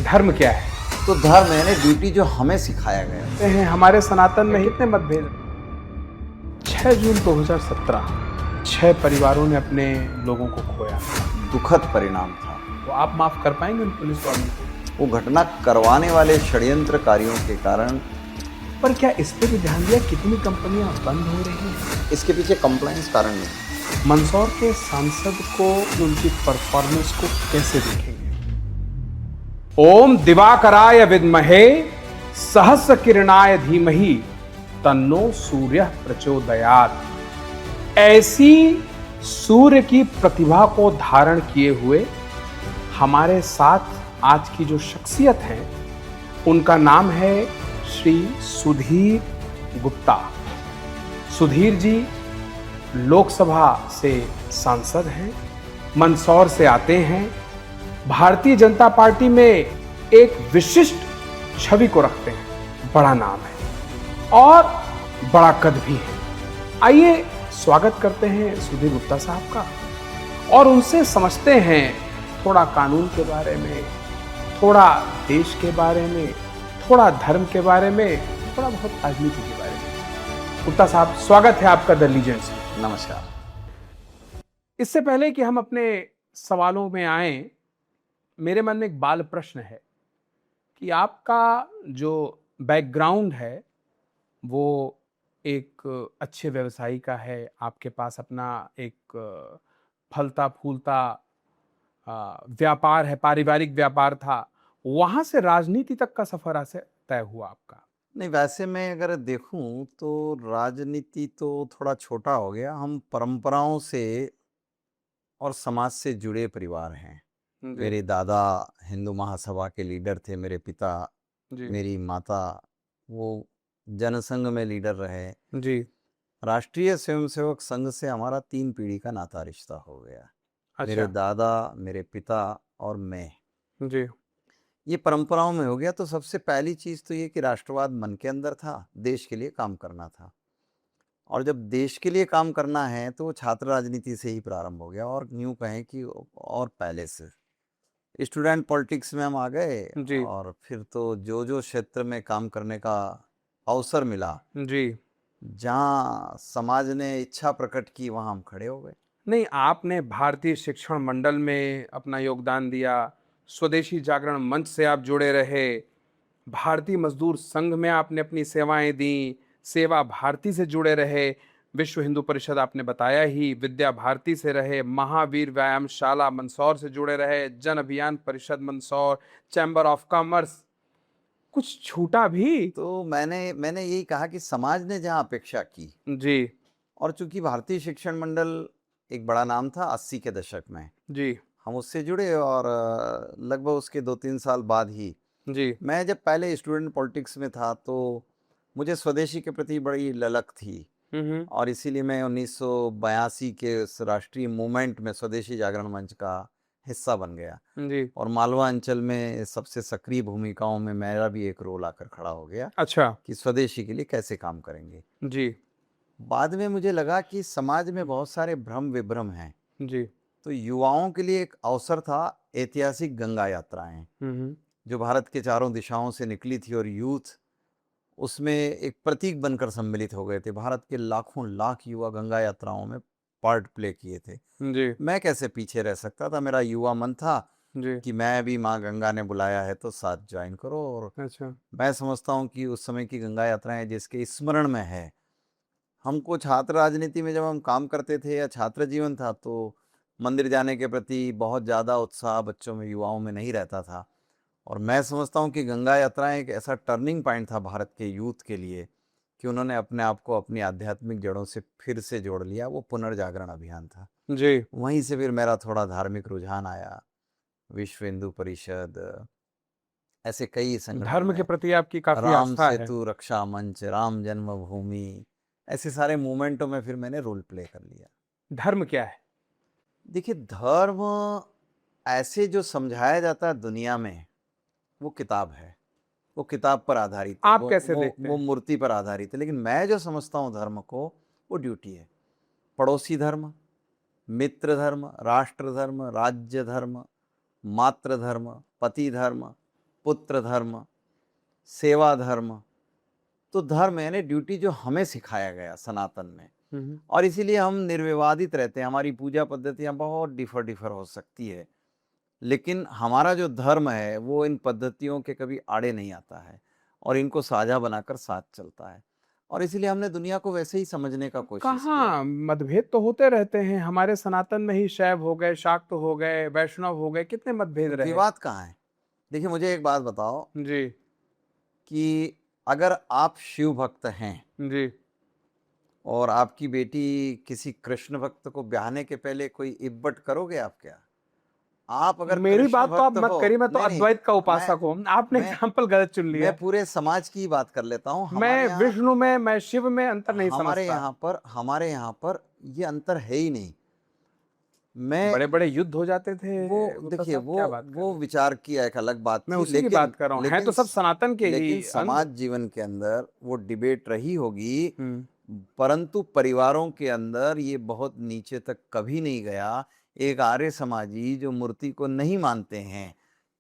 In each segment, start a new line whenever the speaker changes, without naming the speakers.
धर्म क्या है?
तो धर्म यानी ड्यूटी जो हमें सिखाया गया।
कहते हैं हमारे सनातन में कितने मतभेद। 6 जून 2017 6 परिवारों ने अपने लोगों को खोया।
दुखद परिणाम था।
तो आप माफ कर पाएंगे उन पुलिस वालों को?
वो घटना करवाने वाले षड्यंत्रकारियों के कारण।
पर क्या इस पे भी ध्यान दिया कितनी कंपनियां बंद हो रही हैं?
इसके पीछे कंप्लायंस कारण नहीं।
मंदसौर के सांसद को उनकी परफॉर्मेंस को कैसे देखेंगे? ओम दिवाकराय विद्महे सहस्र किरणाय धीमहि तन्नो सूर्य प्रचोदयात्। ऐसी सूर्य की प्रतिभा को धारण किए हुए हमारे साथ आज की जो शख्सियत है उनका नाम है श्री सुधीर गुप्ता। सुधीर जी लोकसभा से सांसद हैं, मंदसौर से आते हैं, भारतीय जनता पार्टी में एक विशिष्ट छवि को रखते हैं, बड़ा नाम है और बड़ा कद भी है। आइए स्वागत करते हैं सुधीर गुप्ता साहब का और उनसे समझते हैं थोड़ा कानून के बारे में, थोड़ा देश के बारे में, थोड़ा धर्म के बारे में, थोड़ा बहुत राजनीति के बारे में। गुप्ता साहब स्वागत है आपका द लीजेंड्स में।
नमस्कार।
इससे पहले कि हम अपने सवालों में आए, मेरे मन में एक बाल प्रश्न है कि आपका जो बैकग्राउंड है वो एक अच्छे व्यवसायी का है, आपके पास अपना एक फलता फूलता व्यापार है, पारिवारिक व्यापार था, वहां से राजनीति तक का सफर ऐसे तय हुआ आपका?
नहीं, वैसे मैं अगर देखूं तो राजनीति तो थोड़ा छोटा हो गया। हम परंपराओं से और समाज से जुड़े परिवार हैं। मेरे दादा हिंदू महासभा के लीडर थे, मेरे पिता
जी
मेरी माता वो जनसंघ में लीडर रहे।
जी।
राष्ट्रीय स्वयंसेवक संघ से हमारा 3 पीढ़ी का नाता रिश्ता हो गया। मेरे
अच्छा।
दादा, मेरे पिता और मैं,
जी
ये परंपराओं में हो गया। तो सबसे पहली चीज़ तो ये कि राष्ट्रवाद मन के अंदर था, देश के लिए काम करना था। और जब देश के लिए काम करना है तो वो छात्र राजनीति से ही प्रारंभ हो गया, और यूँ कहें कि और पहले से स्टूडेंट पॉलिटिक्स में हम आ गए।
जी
और फिर तो जो जो क्षेत्र में काम करने का अवसर मिला,
जी।
जहाँ समाज ने इच्छा प्रकट की, वहाँ हम खड़े हो गए।
नहीं, आपने भारतीय शिक्षण मंडल में अपना योगदान दिया, स्वदेशी जागरण मंच से आप जुड़े रहे, भारतीय मजदूर संघ में आपने अपनी सेवाएं दी, सेवा भारती से जुड़े रहे, विश्व हिंदू परिषद आपने बताया ही, विद्या भारती से रहे, महावीर व्यायामशाला मंदसौर से जुड़े रहे, जन अभियान परिषद मंदसौर, चैम्बर ऑफ कॉमर्स, कुछ छूटा भी?
तो मैंने यही कहा कि समाज ने जहाँ अपेक्षा की,
जी
और चूंकि भारतीय शिक्षण मंडल एक बड़ा नाम था 80 के दशक में,
जी
हम उससे जुड़े। और लगभग उसके 2-3 साल बाद ही
जी।
मैं जब पहले स्टूडेंट पॉलिटिक्स में था तो मुझे स्वदेशी के प्रति बड़ी ललक थी।
हम्म।
और इसीलिए मैं 1982 के उस राष्ट्रीय मूवमेंट में स्वदेशी जागरण मंच का हिस्सा बन गया।
जी।
और मालवा अंचल में सबसे सक्रिय भूमिकाओं में मेरा भी एक रोल आकर खड़ा हो गया
अच्छा।
कि स्वदेशी के लिए कैसे काम करेंगे।
जी
बाद में मुझे लगा कि समाज में बहुत सारे भ्रम विभ्रम हैं,
जी।
तो युवाओं के लिए एक अवसर था ऐतिहासिक गंगा यात्राएं, जो भारत के चारों दिशाओं से निकली थी, और यूथ उसमें एक प्रतीक बनकर सम्मिलित हो गए थे। भारत के लाखों लाख युवा गंगा यात्राओं में पार्ट प्ले किए थे।
जी
मैं कैसे पीछे रह सकता था? मेरा युवा मन था
जी।
कि मैं भी, माँ गंगा ने बुलाया है तो साथ ज्वाइन करो। और
अच्छा।
मैं समझता हूँ कि उस समय की गंगा यात्राएं जिसके स्मरण में है, हमको छात्र राजनीति में जब हम काम करते थे या छात्र जीवन था, तो मंदिर जाने के प्रति बहुत ज़्यादा उत्साह बच्चों में, युवाओं में नहीं रहता था। और मैं समझता हूँ कि गंगा यात्राएं एक ऐसा टर्निंग पॉइंट था भारत के यूथ के लिए कि उन्होंने अपने आप को अपनी आध्यात्मिक जड़ों से फिर से जोड़ लिया। वो पुनर्जागरण अभियान था।
जी
वहीं से फिर मेरा थोड़ा धार्मिक रुझान आया। विश्व हिंदू परिषद, ऐसे कई संगठनों
धर्म के
में,
प्रति आपकी काफी
राम
आस्था है।
सेतु रक्षा मंच, राम जन्मभूमि, ऐसे सारे मूवमेंटों में फिर मैंने रोल प्ले कर लिया।
धर्म क्या है?
देखिए, धर्म ऐसे जो समझाया जाता है दुनिया में, वो किताब है, वो किताब पर आधारित है,
आप
वो
कैसे
वो
देखते
वो
हैं?
मूर्ति पर आधारित है। लेकिन मैं जो समझता हूँ धर्म को, वो ड्यूटी है। पड़ोसी धर्म, मित्र धर्म, राष्ट्र धर्म, राज्य धर्म, मातृ धर्म, पति धर्म, पुत्र धर्म, सेवा धर्म। तो धर्म यानी ड्यूटी जो हमें सिखाया गया सनातन में, और इसीलिए हम निर्विवादित रहते हैं। हमारी पूजा पद्धतियां बहुत डिफर हो सकती है, लेकिन हमारा जो धर्म है वो इन पद्धतियों के कभी आड़े नहीं आता है और इनको साझा बनाकर साथ चलता है। और इसीलिए हमने दुनिया को वैसे ही समझने का कोशिश किया।
कहाँ मतभेद तो होते रहते हैं, हमारे सनातन में ही शैव हो गए, शाक्त हो गए, वैष्णव हो गए, कितने मतभेद
तो
रहे।
विवाद कहाँ है? देखिए, मुझे एक बात बताओ
जी
कि अगर आप शिव भक्त हैं
जी
और आपकी बेटी किसी कृष्ण भक्त को ब्याहने के पहले कोई इब्बट करोगे आप क्या? आप अगर
मेरी
कृष्ण
बात तो आप
भक्त
मत
हो,
करिए, मैं तो
नहीं
अद्वैत का
मैं
उपासक हूँ, आपने
मैं
एग्जाम्पल गलत चुन लिया।
मैं पूरे समाज की बात कर लेता हूँ।
मैं विष्णु में, मैं शिव में अंतर नहीं समझता।
हमारे यहाँ पर ये अंतर है ही नहीं। मैं
बड़े बड़े युद्ध हो जाते थे,
वो
वो तो
देखिए
सब क्या बात कर
वो
रहे हैं।
विचार की एक अलग बात
मैं
थी,
उसी की बात कर रहा हूँ, हैं तो सब सनातन के
लेकिन
ही अंग।
समाज जीवन के अंदर वो डिबेट रही होगी,
हम्म।
परंतु परिवारों के अंदर ये बहुत नीचे तक कभी नहीं गया। एक आर्य समाजी जो मूर्ति को नहीं मानते हैं,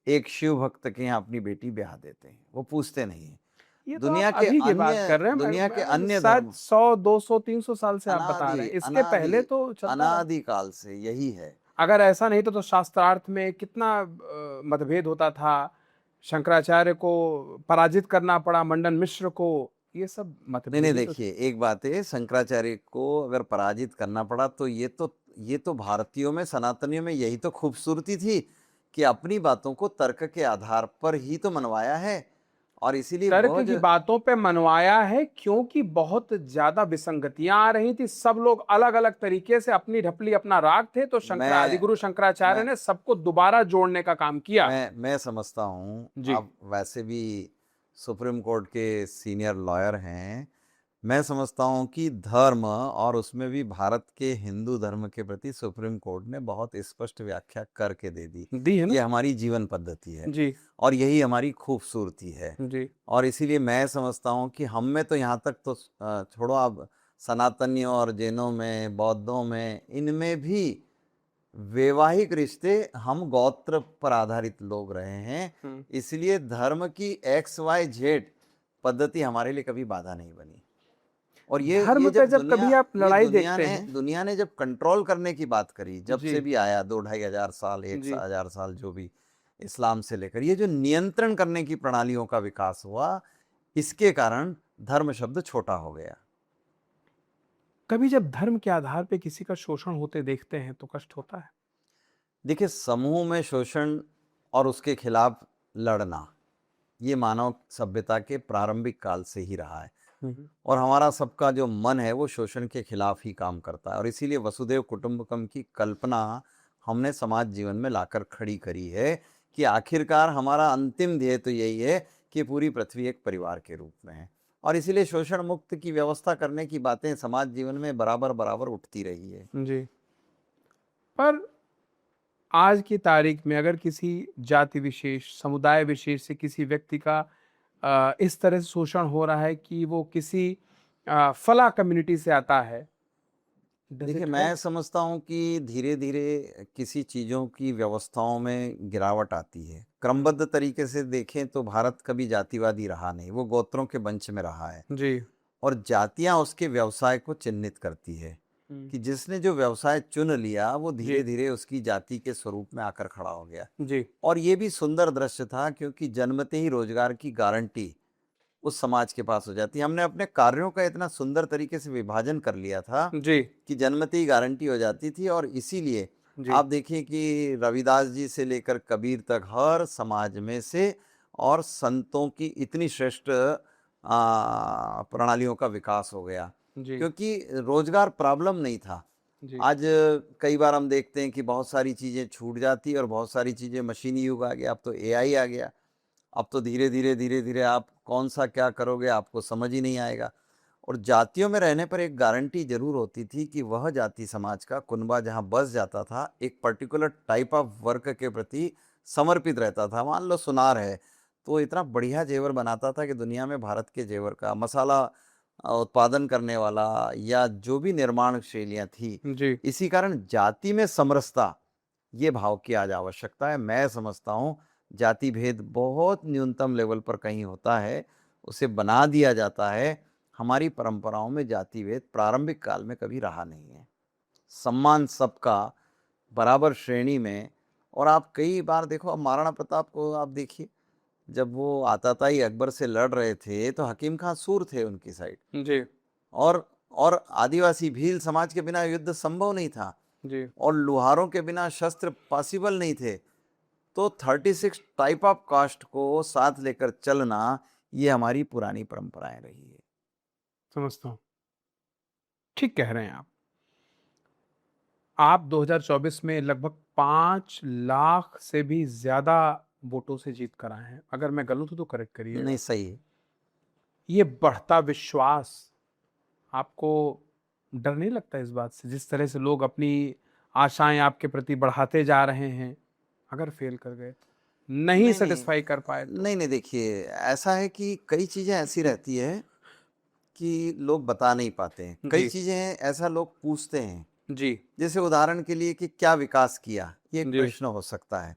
एक शिव भक्त के यहाँ अपनी बेटी ब्याह देते हैं, वो पूछते नहीं हैं।
ये तो आप अभी की बात कर रहे हैं,
दुनिया के अन्य
शायद
धर्म
100 200 300 साल से आप बता
अनादि
रहे हैं, इसके
अनादि
पहले तो चलता रहा।
अनादि काल से यही है।
अगर ऐसा नहीं तो शास्त्रार्थ में कितना मतभेद होता था। शंकराचार्य को पराजित करना पड़ा, मंडन मिश्र को, ये सब
नहीं
मतभेद
नहीं,
ही तो थे।
देखिए एक बात है, शंकराचार्य को अगर पराजित करना पड़ा तो ये तो भारतीयों में, सनातनियों में यही तो खूबसूरती थी कि अपनी बातों को तर्क के आधार पर ही तो मनवाया है। और इसीलिए
तर्क
वह
की
जो
बातों पे मनवाया है, क्योंकि बहुत ज्यादा विसंगतियां आ रही थी, सब लोग अलग अलग तरीके से अपनी ढपली अपना राग थे, तो
मैं
आदिगुरु शंकराचार्य
मैं
ने सबको दोबारा जोड़ने का काम किया।
मैं समझता हूँ,
जी
आप वैसे भी सुप्रीम कोर्ट के सीनियर लॉयर हैं। मैं समझता हूँ कि धर्म, और उसमें भी भारत के हिंदू धर्म के प्रति सुप्रीम कोर्ट ने बहुत स्पष्ट व्याख्या करके दे दी।
दी है ना।
ये हमारी जीवन पद्धति है
जी
और यही हमारी खूबसूरती है।
जी
और इसीलिए मैं समझता हूँ कि हम में तो यहाँ तक तो छोड़ो, अब सनातनियों और जैनों में, बौद्धों में, इनमें भी वैवाहिक रिश्ते हम गोत्र पर आधारित लोग रहे हैं। इसलिए धर्म की XYZ पद्धति हमारे लिए कभी बाधा नहीं बनी। और
धर्म
ये
पे
जब
जब कभी आप लड़ाई देखते हैं।
दुनिया ने जब कंट्रोल करने की बात करी, जब
जी
से भी आया 2-2,500 साल,
जी
1,000 साल, जो भी इस्लाम से लेकर ये जो नियंत्रण करने की प्रणालियों का विकास हुआ, इसके कारण धर्म शब्द छोटा हो गया।
कभी जब धर्म के आधार पे किसी का शोषण होते देखते हैं तो कष्ट होता है।
देखिए, समूह में शोषण और उसके खिलाफ लड़ना, ये मानव सभ्यता के प्रारंभिक काल से ही रहा है। और हमारा सबका जो मन है वो शोषण के खिलाफ ही काम करता है। और इसीलिए वसुधैव कुटुंबकम की कल्पना हमने समाज जीवन में लाकर खड़ी करी है कि आखिरकार हमारा अंतिम ध्येय तो यही है कि पूरी पृथ्वी एक परिवार के रूप में है। और इसीलिए शोषण मुक्त की व्यवस्था करने की बातें समाज जीवन में बराबर बराबर उठती रही है।
जी, पर आज की तारीख में अगर किसी जाति विशेष, समुदाय विशेष से किसी व्यक्ति का इस तरह से शोषण हो रहा है कि वो किसी फला कम्युनिटी से आता है, does
देखिए,
it
मैं
hurt?
समझता हूँ कि धीरे धीरे किसी चीज़ों की व्यवस्थाओं में गिरावट आती है। क्रमबद्ध तरीके से देखें तो भारत कभी जातिवादी रहा नहीं, वो गोत्रों के वंश में रहा है।
जी
और जातियां उसके व्यवसाय को चिन्हित करती है कि जिसने जो व्यवसाय चुन लिया वो
जी
धीरे धीरे उसकी जाति के स्वरूप में आकर खड़ा हो गया।
जी
और ये भी सुंदर दृश्य था, क्योंकि जन्मते ही रोजगार की गारंटी उस समाज के पास हो जाती है। हमने अपने कार्यों का इतना सुंदर तरीके से विभाजन कर लिया था
जी
कि जन्मते ही गारंटी हो जाती थी। और इसीलिए
जी
आप देखिए कि रविदास जी से लेकर कबीर तक हर समाज में से और संतों की इतनी श्रेष्ठ प्रणालियों का विकास हो गया,
जी
क्योंकि रोजगार प्रॉब्लम नहीं था।
जी
आज कई बार हम देखते हैं कि बहुत सारी चीज़ें छूट जाती और बहुत सारी चीज़ें, मशीनी युग आ गया, अब तो AI आ गया। अब तो धीरे धीरे आप कौन सा क्या करोगे आपको समझ ही नहीं आएगा। और जातियों में रहने पर एक गारंटी जरूर होती थी कि वह जाति समाज का कुनबा जहाँ बस जाता था, एक पर्टिकुलर टाइप ऑफ वर्क के प्रति समर्पित रहता था। मान लो सुनार है तो इतना बढ़िया जेवर बनाता था कि दुनिया में भारत के जेवर का मसाला उत्पादन करने वाला, या जो भी निर्माण शैलियाँ थी।
जी
इसी कारण जाति में समरसता, ये भाव की आज आवश्यकता है। मैं समझता हूँ जाति भेद बहुत न्यूनतम लेवल पर कहीं होता है, उसे बना दिया जाता है। हमारी परंपराओं में जाति भेद प्रारंभिक काल में कभी रहा नहीं है। सम्मान सबका, बराबर श्रेणी में। और आप कई बार देखो, अब महाराणा प्रताप को आप देखिए, जब वो आताताई अकबर से लड़ रहे थे तो हकीम खां सूर थे उनकी साइड।
जी
और आदिवासी भील समाज के बिना युद्ध संभव नहीं था,
जी
और लुहारों के बिना शस्त्र पॉसिबल नहीं थे। तो 36 टाइप ऑफ कास्ट को साथ लेकर चलना, ये हमारी पुरानी परंपराएं रही है।
समझता हूँ। ठीक कह रहे हैं आप 2024 में लगभग 5 लाख से भी ज्यादा वोटों से जीत कर आए हैं। अगर मैं गलत हूं तो करेक्ट करिएगा।
नहीं, सही है।
ये बढ़ता विश्वास, आपको डर नहीं लगता इस बात से, जिस तरह से लोग अपनी आशाएं आपके प्रति बढ़ाते जा रहे हैं, अगर फेल कर गए तो, नहीं
नहीं, नहीं,
सेटिस्फाई कर पाए तो?
नहीं, नहीं, देखिए, ऐसा है कि कई चीजें ऐसी रहती है कि लोग बता नहीं पाते हैं। कई
जी
चीजें हैं ऐसा लोग पूछते हैं।
जी
जैसे उदाहरण के लिए कि क्या विकास किया, ये एक
जी
प्रश्न हो सकता है।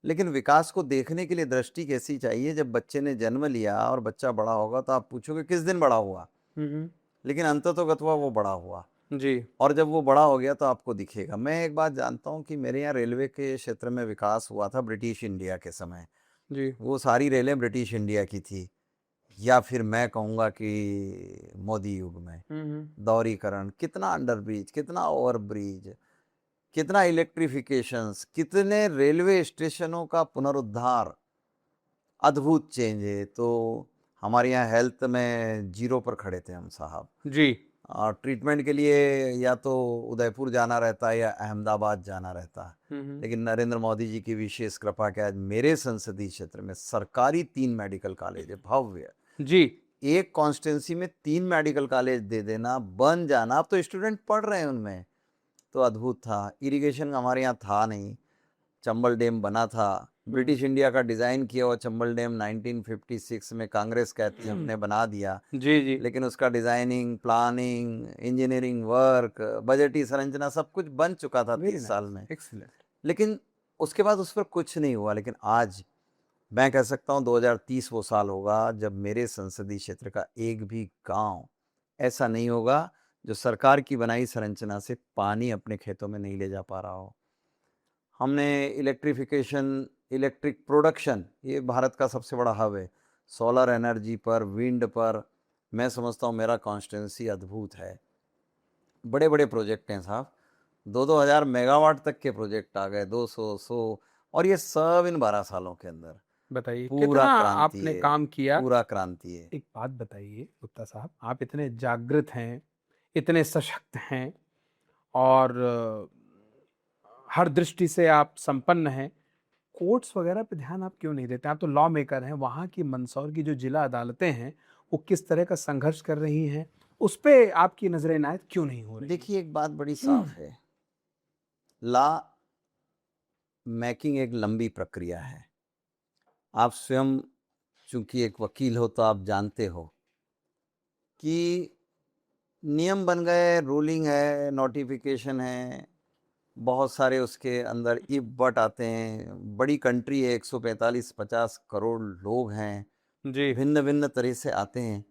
लेकिन विकास को देखने के लिए दृष्टि कैसी चाहिए? जब बच्चे ने जन्म लिया और बच्चा बड़ा होगा तो आप पूछोगे किस दिन बड़ा हुआ,
हम्म,
लेकिन अंततोगत्वा वो बड़ा हुआ।
जी
और जब वो बड़ा हो गया तो आपको दिखेगा। मैं एक बात जानता हूँ कि मेरे यहाँ रेलवे के क्षेत्र में विकास हुआ था ब्रिटिश इंडिया के समय।
जी
वो सारी रेलें ब्रिटिश इंडिया की थी, या फिर मैं कहूँगा कि मोदी युग में दोहरीकरण, कितना अंडर ब्रिज, कितना ओवर ब्रिज, कितना इलेक्ट्रिफिकेशंस, कितने रेलवे स्टेशनों का पुनरुद्धार, अद्भुत चेंज है। तो हमारे यहाँ हेल्थ में जीरो पर खड़े थे हम साहब।
जी
और ट्रीटमेंट के लिए या तो उदयपुर जाना रहता है या अहमदाबाद जाना रहता है। लेकिन नरेंद्र मोदी जी की विशेष कृपा के आज मेरे संसदीय क्षेत्र में सरकारी 3 मेडिकल कॉलेज है, भव्य।
जी
एक कॉन्स्टिट्यूंसी में 3 मेडिकल कॉलेज दे देना, बन जाना, अब तो स्टूडेंट पढ़ रहे हैं उनमें, तो अद्भुत था। इरिगेशन हमारे यहाँ था नहीं, चंबल डैम बना था। ब्रिटिश इंडिया का डिज़ाइन किया हुआ चंबल डैम 1956 में कांग्रेस कहती है हमने बना दिया।
जी जी
लेकिन उसका डिज़ाइनिंग, प्लानिंग, इंजीनियरिंग वर्क, बजटीय संरचना सब कुछ बन चुका था
वेरी
30 साल में।
एक्सीलेंट।
लेकिन उसके बाद उस पर कुछ नहीं हुआ। लेकिन आज मैं कह सकता हूँ 2030 वो साल होगा जब मेरे संसदीय क्षेत्र का एक भी गांव ऐसा नहीं होगा जो सरकार की बनाई संरचना से पानी अपने खेतों में नहीं ले जा पा रहा हो। हमने इलेक्ट्रिफिकेशन, इलेक्ट्रिक प्रोडक्शन, ये भारत का सबसे बड़ा हब है। सोलर एनर्जी पर, विंड पर, मैं समझता हूँ मेरा कॉन्स्टिट्यूंसी अद्भुत है। बड़े बड़े प्रोजेक्ट हैं साहब, 2-2 हज़ार मेगावाट तक के प्रोजेक्ट आ गए, 200, 100, और ये सब इन 12 सालों के अंदर।
बताइए
पूरा
कितना
क्रांति
आपने
है,
काम किया।
पूरा क्रांति है।
एक बात बताइए गुप्ता साहब, आप इतने जागृत हैं, इतने सशक्त हैं, और हर दृष्टि से आप संपन्न हैं, कोर्ट्स वगैरह पे ध्यान आप क्यों नहीं देते? आप तो लॉ मेकर हैं। वहाँ की मंदसौर की जो जिला अदालतें हैं, वो किस तरह का संघर्ष कर रही हैं, उस पे आपकी नजर इनायत क्यों नहीं हो रही?
देखिए, एक बात बड़ी साफ है, लॉ मेकिंग एक लंबी प्रक्रिया है। आप स्वयं चूंकि एक वकील हो तो आप जानते हो कि नियम बन गए, रूलिंग है, नोटिफिकेशन है, बहुत सारे उसके अंदर इफ बट आते हैं। बड़ी कंट्री है, 145-50 करोड़ लोग हैं,
जी
भिन्न भिन्न तरह से आते हैं।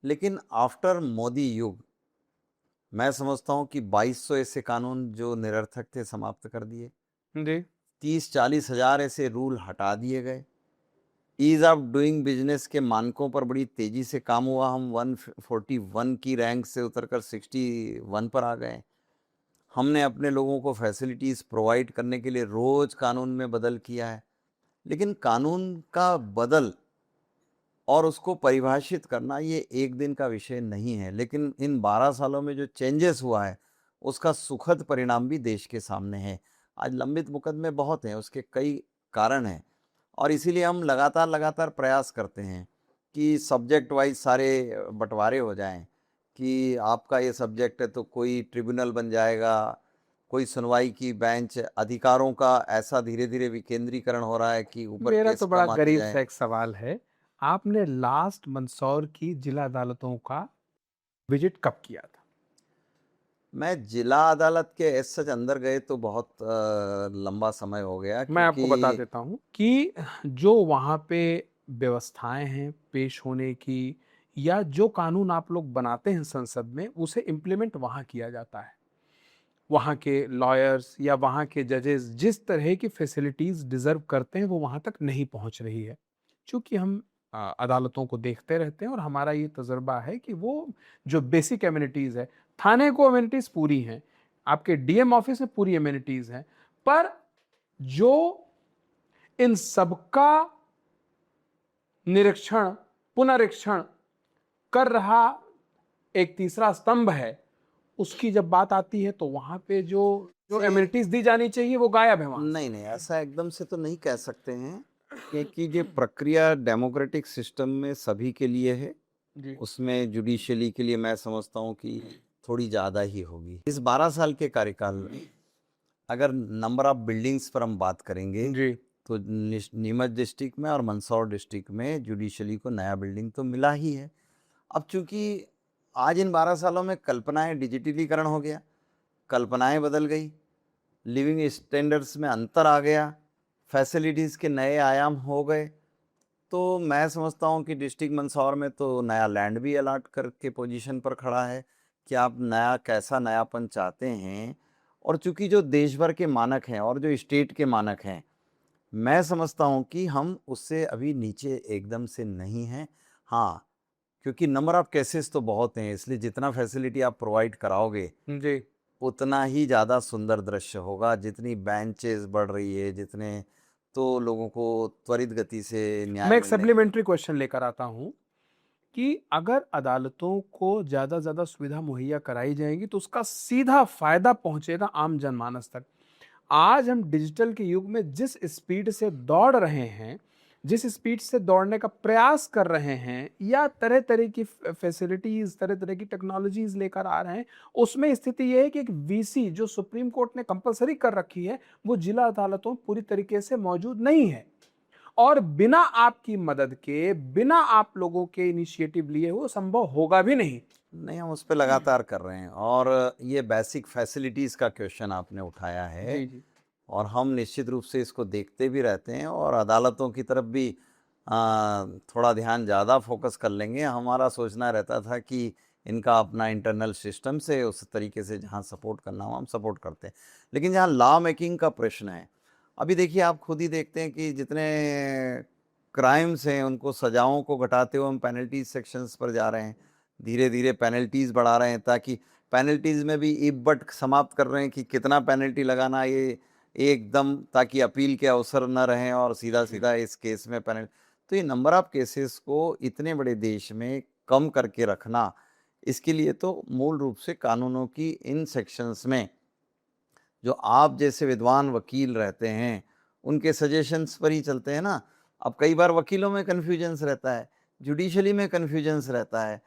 लेकिन आफ्टर मोदी युग मैं समझता हूँ कि 2200 ऐसे कानून जो निरर्थक थे समाप्त कर दिए।
जी
30-40 हज़ार ऐसे रूल हटा दिए गए। ईज ऑफ डूइंग बिजनेस के मानकों पर बड़ी तेजी से काम हुआ। हम 141 की रैंक से उतरकर 61 पर आ गए। हमने अपने लोगों को फैसिलिटीज़ प्रोवाइड करने के लिए रोज़ कानून में बदल किया है। लेकिन कानून का बदल और उसको परिभाषित करना ये एक दिन का विषय नहीं है। लेकिन इन 12 सालों में जो चेंजेस हुआ है उसका सुखद परिणाम भी देश के सामने है। आज लंबित मुकदमे बहुत हैं, उसके कई कारण हैं, और इसीलिए हम लगातार लगातार प्रयास करते हैं कि सब्जेक्ट वाइज सारे बंटवारे हो जाएं, कि आपका ये सब्जेक्ट है तो कोई ट्रिब्यूनल बन जाएगा, कोई सुनवाई की बेंच। अधिकारों का ऐसा धीरे धीरे विकेंद्रीकरण हो रहा है कि ऊपर
मेरा
केस
तो बड़ा
कम आते
गरीब
जाएं।
सा एक सवाल है, आपने लास्ट मंदसौर की जिला अदालतों का विजिट कब किया था?
मैं जिला अदालत के एज सच अंदर गए तो बहुत लंबा समय हो गया,
मैं आपको बता
क्योंकि
देता हूँ कि जो वहाँ पे व्यवस्थाएं हैं पेश होने की, या जो कानून आप लोग बनाते हैं संसद में, उसे इम्प्लीमेंट वहाँ किया जाता है। वहाँ के लॉयर्स या वहाँ के जजेस जिस तरह की फैसिलिटीज डिजर्व करते हैं वो वहाँ तक नहीं पहुँच रही है। चूंकि हम अदालतों को देखते रहते हैं और हमारा ये तजुर्बा है कि वो जो बेसिक एमिनिटीज है, थाने को एमिनिटीज पूरी हैं, आपके डीएम ऑफिस में पूरी एमिनिटीज हैं, पर जो इन सबका निरीक्षण पुनरीक्षण कर रहा एक तीसरा स्तंभ है, उसकी जब बात आती है तो वहां पे जो जो
से
एमिनिटीज दी जानी चाहिए वो गायब है वहां से।
नहीं नहीं, ऐसा एकदम से तो नहीं कह सकते हैं, क्योंकि ये प्रक्रिया डेमोक्रेटिक सिस्टम में सभी के लिए है।
जी
उसमें जुडिशली के लिए मैं समझता हूँ कि थोड़ी ज़्यादा ही होगी। इस 12 साल के कार्यकाल में अगर नंबर ऑफ बिल्डिंग्स पर हम बात करेंगे
जी
तो नीमच डिस्ट्रिक्ट में और मंदसौर डिस्ट्रिक्ट में जुडिशली को नया बिल्डिंग तो मिला ही है। अब चूंकि आज इन 12 सालों में कल्पनाएं डिजिटलीकरण हो गया, कल्पनाएं बदल गई, लिविंग स्टैंडर्ड्स में अंतर आ गया, फैसिलिटीज़ के नए आयाम हो गए, तो मैं समझता हूँ कि डिस्ट्रिक्ट मंदसौर में तो नया लैंड भी अलॉट करके पोजीशन पर खड़ा है कि आप नया कैसा नयापन चाहते हैं। और चूंकि जो देश भर के मानक हैं और जो स्टेट के मानक हैं, मैं समझता हूँ कि हम उससे अभी नीचे एकदम से नहीं हैं। हाँ, क्योंकि नंबर ऑफ केसेस तो बहुत हैं, इसलिए जितना फैसिलिटी आप प्रोवाइड कराओगे
जी।
उतना ही ज़्यादा सुंदर दृश्य होगा। जितनी बेंचेस बढ़ रही है, जितने तो लोगों को त्वरित गति से न्याय
मैं एक
मिलने।
सप्लीमेंट्री क्वेश्चन लेकर आता हूं कि अगर अदालतों को ज्यादा ज्यादा सुविधा मुहैया कराई जाएगी तो उसका सीधा फायदा पहुंचेगा आम जनमानस तक। आज हम डिजिटल के युग में जिस स्पीड से दौड़ रहे हैं, जिस स्पीड से दौड़ने का प्रयास कर रहे हैं, या तरह तरह की फैसिलिटीज, तरह तरह की टेक्नोलॉजीज लेकर आ रहे हैं, उसमें स्थिति यह है कि एक वीसी जो सुप्रीम कोर्ट ने कंपलसरी कर रखी है, वो जिला अदालतों में पूरी तरीके से मौजूद नहीं है। और बिना आपकी मदद के, बिना आप लोगों के इनिशिएटिव लिए वो संभव होगा भी नहीं।
नहीं, हम उस पे लगातार कर रहे हैं, और ये बेसिक फैसिलिटीज़ का क्वेश्चन आपने उठाया है,
जी जी
और हम निश्चित रूप से इसको देखते भी रहते हैं और अदालतों की तरफ भी थोड़ा ध्यान ज़्यादा फोकस कर लेंगे। हमारा सोचना रहता था कि इनका अपना इंटरनल सिस्टम से उस तरीके से जहाँ सपोर्ट करना हो हम सपोर्ट करते हैं। लेकिन जहाँ लॉ मेकिंग का प्रश्न है, अभी देखिए आप खुद ही देखते हैं कि जितने क्राइम्स हैं उनको सजाओं को घटाते हुए हम पेनल्टी सेक्शंस पर जा रहे हैं, धीरे धीरे पेनल्टीज़ बढ़ा रहे हैं, ताकि पेनल्टीज़ में भी इफ बट समाप्त कर रहे हैं कि कितना पेनल्टी लगाना है, ये एकदम, ताकि अपील के अवसर न रहें और सीधा सीधा इस केस में पेनल्टी। तो ये नंबर ऑफ केसेस को इतने बड़े देश में कम करके रखना, इसके लिए तो मूल रूप से कानूनों की इन सेक्शंस में जो आप जैसे विद्वान वकील रहते हैं उनके सजेशंस पर ही चलते हैं ना। अब कई बार वकीलों में कन्फ्यूजन्स रहता है, जुडिशली में कन्फ्यूजन्स रहता है,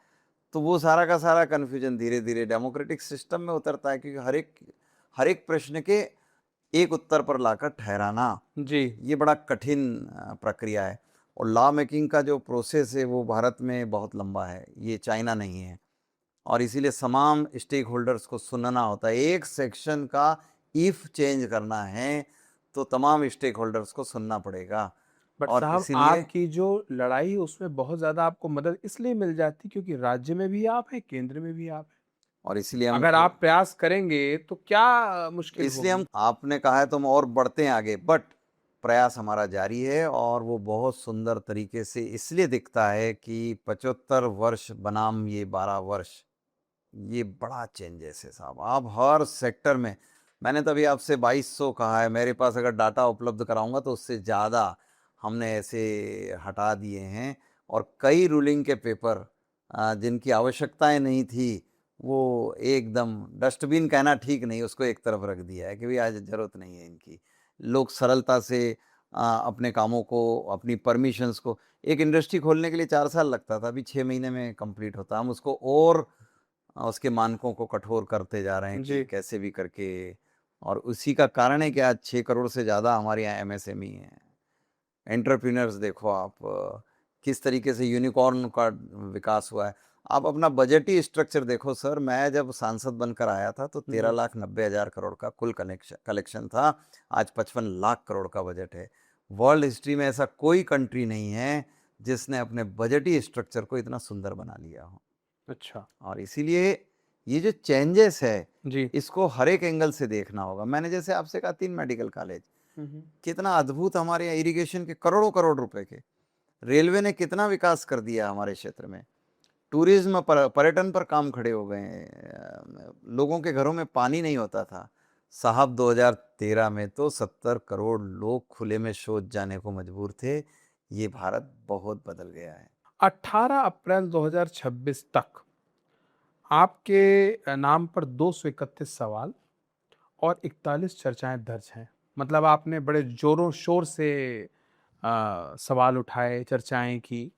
तो वो सारा का सारा कन्फ्यूजन धीरे धीरे डेमोक्रेटिक सिस्टम में उतरता है, क्योंकि हर एक प्रश्न के एक उत्तर पर लाकर ठहराना
जी
ये बड़ा कठिन प्रक्रिया है। और लॉ मेकिंग का जो प्रोसेस है वो भारत में बहुत लंबा है, ये चाइना नहीं है, और इसीलिए तमाम स्टेक होल्डर्स को सुनना होता है। एक सेक्शन का इफ चेंज करना है तो तमाम स्टेक होल्डर्स को सुनना पड़ेगा,
बट
और
साहब,
इसीलिए
आपकी जो लड़ाई है उसमें बहुत ज्यादा आपको मदद इसलिए मिल जाती क्योंकि राज्य में भी आप हैं, केंद्र में भी आप हैं।
और इसीलिए हम
अगर आप प्रयास करेंगे तो क्या मुश्किल
इसलिए हम
होगी।
आपने कहा है तो हम और बढ़ते हैं आगे, बट प्रयास हमारा जारी है, और वो बहुत सुंदर तरीके से इसलिए दिखता है कि 75 वर्ष बनाम ये 12 वर्ष, ये बड़ा चेंजेस है साहब। आप हर सेक्टर में, मैंने तभी आपसे 2200 कहा है, मेरे पास अगर डाटा उपलब्ध कराऊंगा तो उससे ज़्यादा हमने ऐसे हटा दिए हैं। और कई रूलिंग के पेपर जिनकी आवश्यकताएं नहीं थी, वो एकदम डस्टबिन कहना ठीक नहीं, उसको एक तरफ रख दिया है कि भाई आज ज़रूरत नहीं है इनकी। लोग सरलता से अपने कामों को, अपनी परमिशंस को, एक इंडस्ट्री खोलने के लिए 4 साल लगता था, अभी 6 महीने में कंप्लीट होता है। हम उसको और उसके मानकों को कठोर करते जा रहे हैं कि
जी
कैसे भी करके। और उसी का कारण है कि आज 6 करोड़ से ज़्यादा हमारे यहाँ एमएसएमई हैं। एंटरप्रेन्योर्स देखो आप, किस तरीके से यूनिकॉर्न का विकास हुआ है। आप अपना बजटी स्ट्रक्चर देखो सर। मैं जब सांसद बनकर आया था तो 13,90,000 करोड़ का कुल कलेक्शन था। आज 55 लाख करोड़ का बजट है। वर्ल्ड हिस्ट्री में ऐसा कोई कंट्री नहीं है जिसने अपने बजटी स्ट्रक्चर को इतना सुंदर बना लिया हो।
अच्छा।
और इसीलिए ये जो चेंजेस है
जी।
इसको हर एक एंगल से देखना होगा। मैंने जैसे आपसे कहा 3 मेडिकल कॉलेज, कितना अद्भुत हमारे यहाँ इरिगेशन के करोड़ों करोड़ रुपए के, रेलवे ने कितना विकास कर दिया हमारे क्षेत्र में, टूरिज्म पर, पर्यटन पर काम खड़े हो गए हैं। लोगों के घरों में पानी नहीं होता था साहब, 2013 में तो 70 करोड़ लोग खुले में शौच जाने को मजबूर थे। ये भारत बहुत बदल गया है।
18 अप्रैल 2026 तक आपके नाम पर 231 सवाल और 41 चर्चाएं दर्ज हैं। मतलब आपने बड़े जोरों शोर से सवाल उठाए, चर्चाएं की।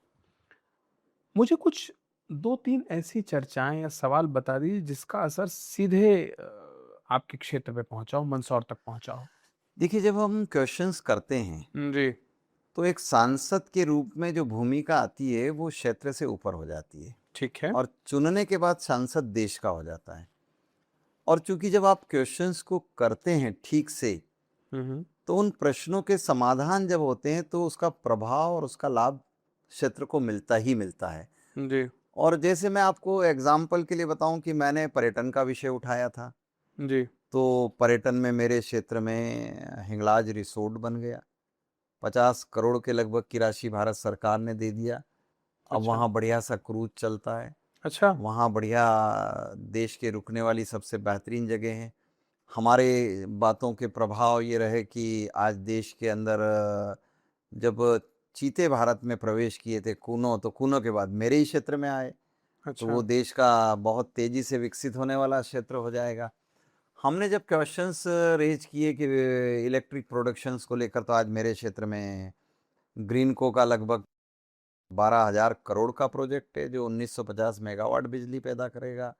मुझे कुछ 2-3 ऐसी चर्चाएं या सवाल बता दीजिए जिसका असर सीधे आपके क्षेत्र पे पहुंचा हो, मंदसौर तक पहुंचा हो।
देखिए, जब हम क्वेश्चंस करते हैं
जी।
तो एक सांसद के रूप में जो भूमिका आती है वो क्षेत्र से ऊपर हो जाती है,
ठीक है।
और चुनने के बाद सांसद देश का हो जाता है। और चूंकि जब आप क्वेश्चंस को करते हैं ठीक से,
हम्म।
तो उन प्रश्नों के समाधान जब होते हैं तो उसका प्रभाव और उसका लाभ क्षेत्र को मिलता ही मिलता है।
जी।
और जैसे मैं आपको एग्जाम्पल के लिए बताऊं कि मैंने पर्यटन का विषय उठाया था,
जी।
तो पर्यटन में मेरे क्षेत्र में हिंगलाज रिसोर्ट बन गया। 50 करोड़ के लगभग की राशि भारत सरकार ने दे दिया। अब
अच्छा।
वहाँ बढ़िया सा क्रूज चलता है।
अच्छा।
वहाँ बढ़िया देश के रुकने वाली सबसे बेहतरीन जगह है। हमारे बातों के प्रभाव ये रहे कि आज देश के अंदर जब चीते भारत में प्रवेश किए थे कूनो, तो कूनो के बाद मेरे ही क्षेत्र में आए, तो
अच्छा।
वो देश का बहुत तेजी से विकसित होने वाला क्षेत्र हो जाएगा। हमने जब क्वेश्चंस रेज किए कि इलेक्ट्रिक प्रोडक्शंस को लेकर, तो आज मेरे क्षेत्र में ग्रीनको का लगभग 12,000 करोड़ का प्रोजेक्ट है जो 1950 मेगावाट बिजली पैदा करेगा।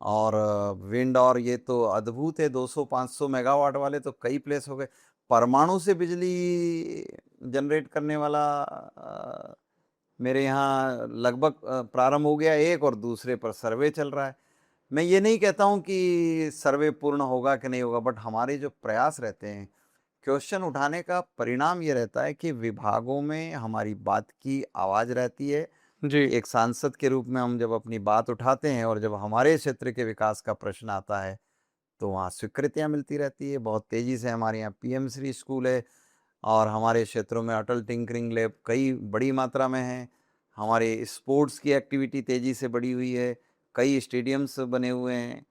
और विंड, और ये तो अद्भुत है, 200-500 मेगावाट वाले तो कई प्लेस हो गए। परमाणु से बिजली जनरेट करने वाला मेरे यहाँ लगभग प्रारंभ हो गया एक, और दूसरे पर सर्वे चल रहा है। मैं ये नहीं कहता हूँ कि सर्वे पूर्ण होगा कि नहीं होगा, बट हमारे जो प्रयास रहते हैं क्वेश्चन उठाने का, परिणाम ये रहता है कि विभागों में हमारी बात की आवाज़ रहती है।
जी।
एक सांसद के रूप में हम जब अपनी बात उठाते हैं और जब हमारे क्षेत्र के विकास का प्रश्न आता है तो वहाँ स्वीकृतियाँ मिलती रहती है बहुत तेज़ी से। हमारे यहाँ पीएम श्री स्कूल है, और हमारे क्षेत्रों में अटल टिंकरिंग लैब कई बड़ी मात्रा में है। हमारे स्पोर्ट्स की एक्टिविटी तेज़ी से बढ़ी हुई है, कई स्टेडियम्स बने हुए हैं।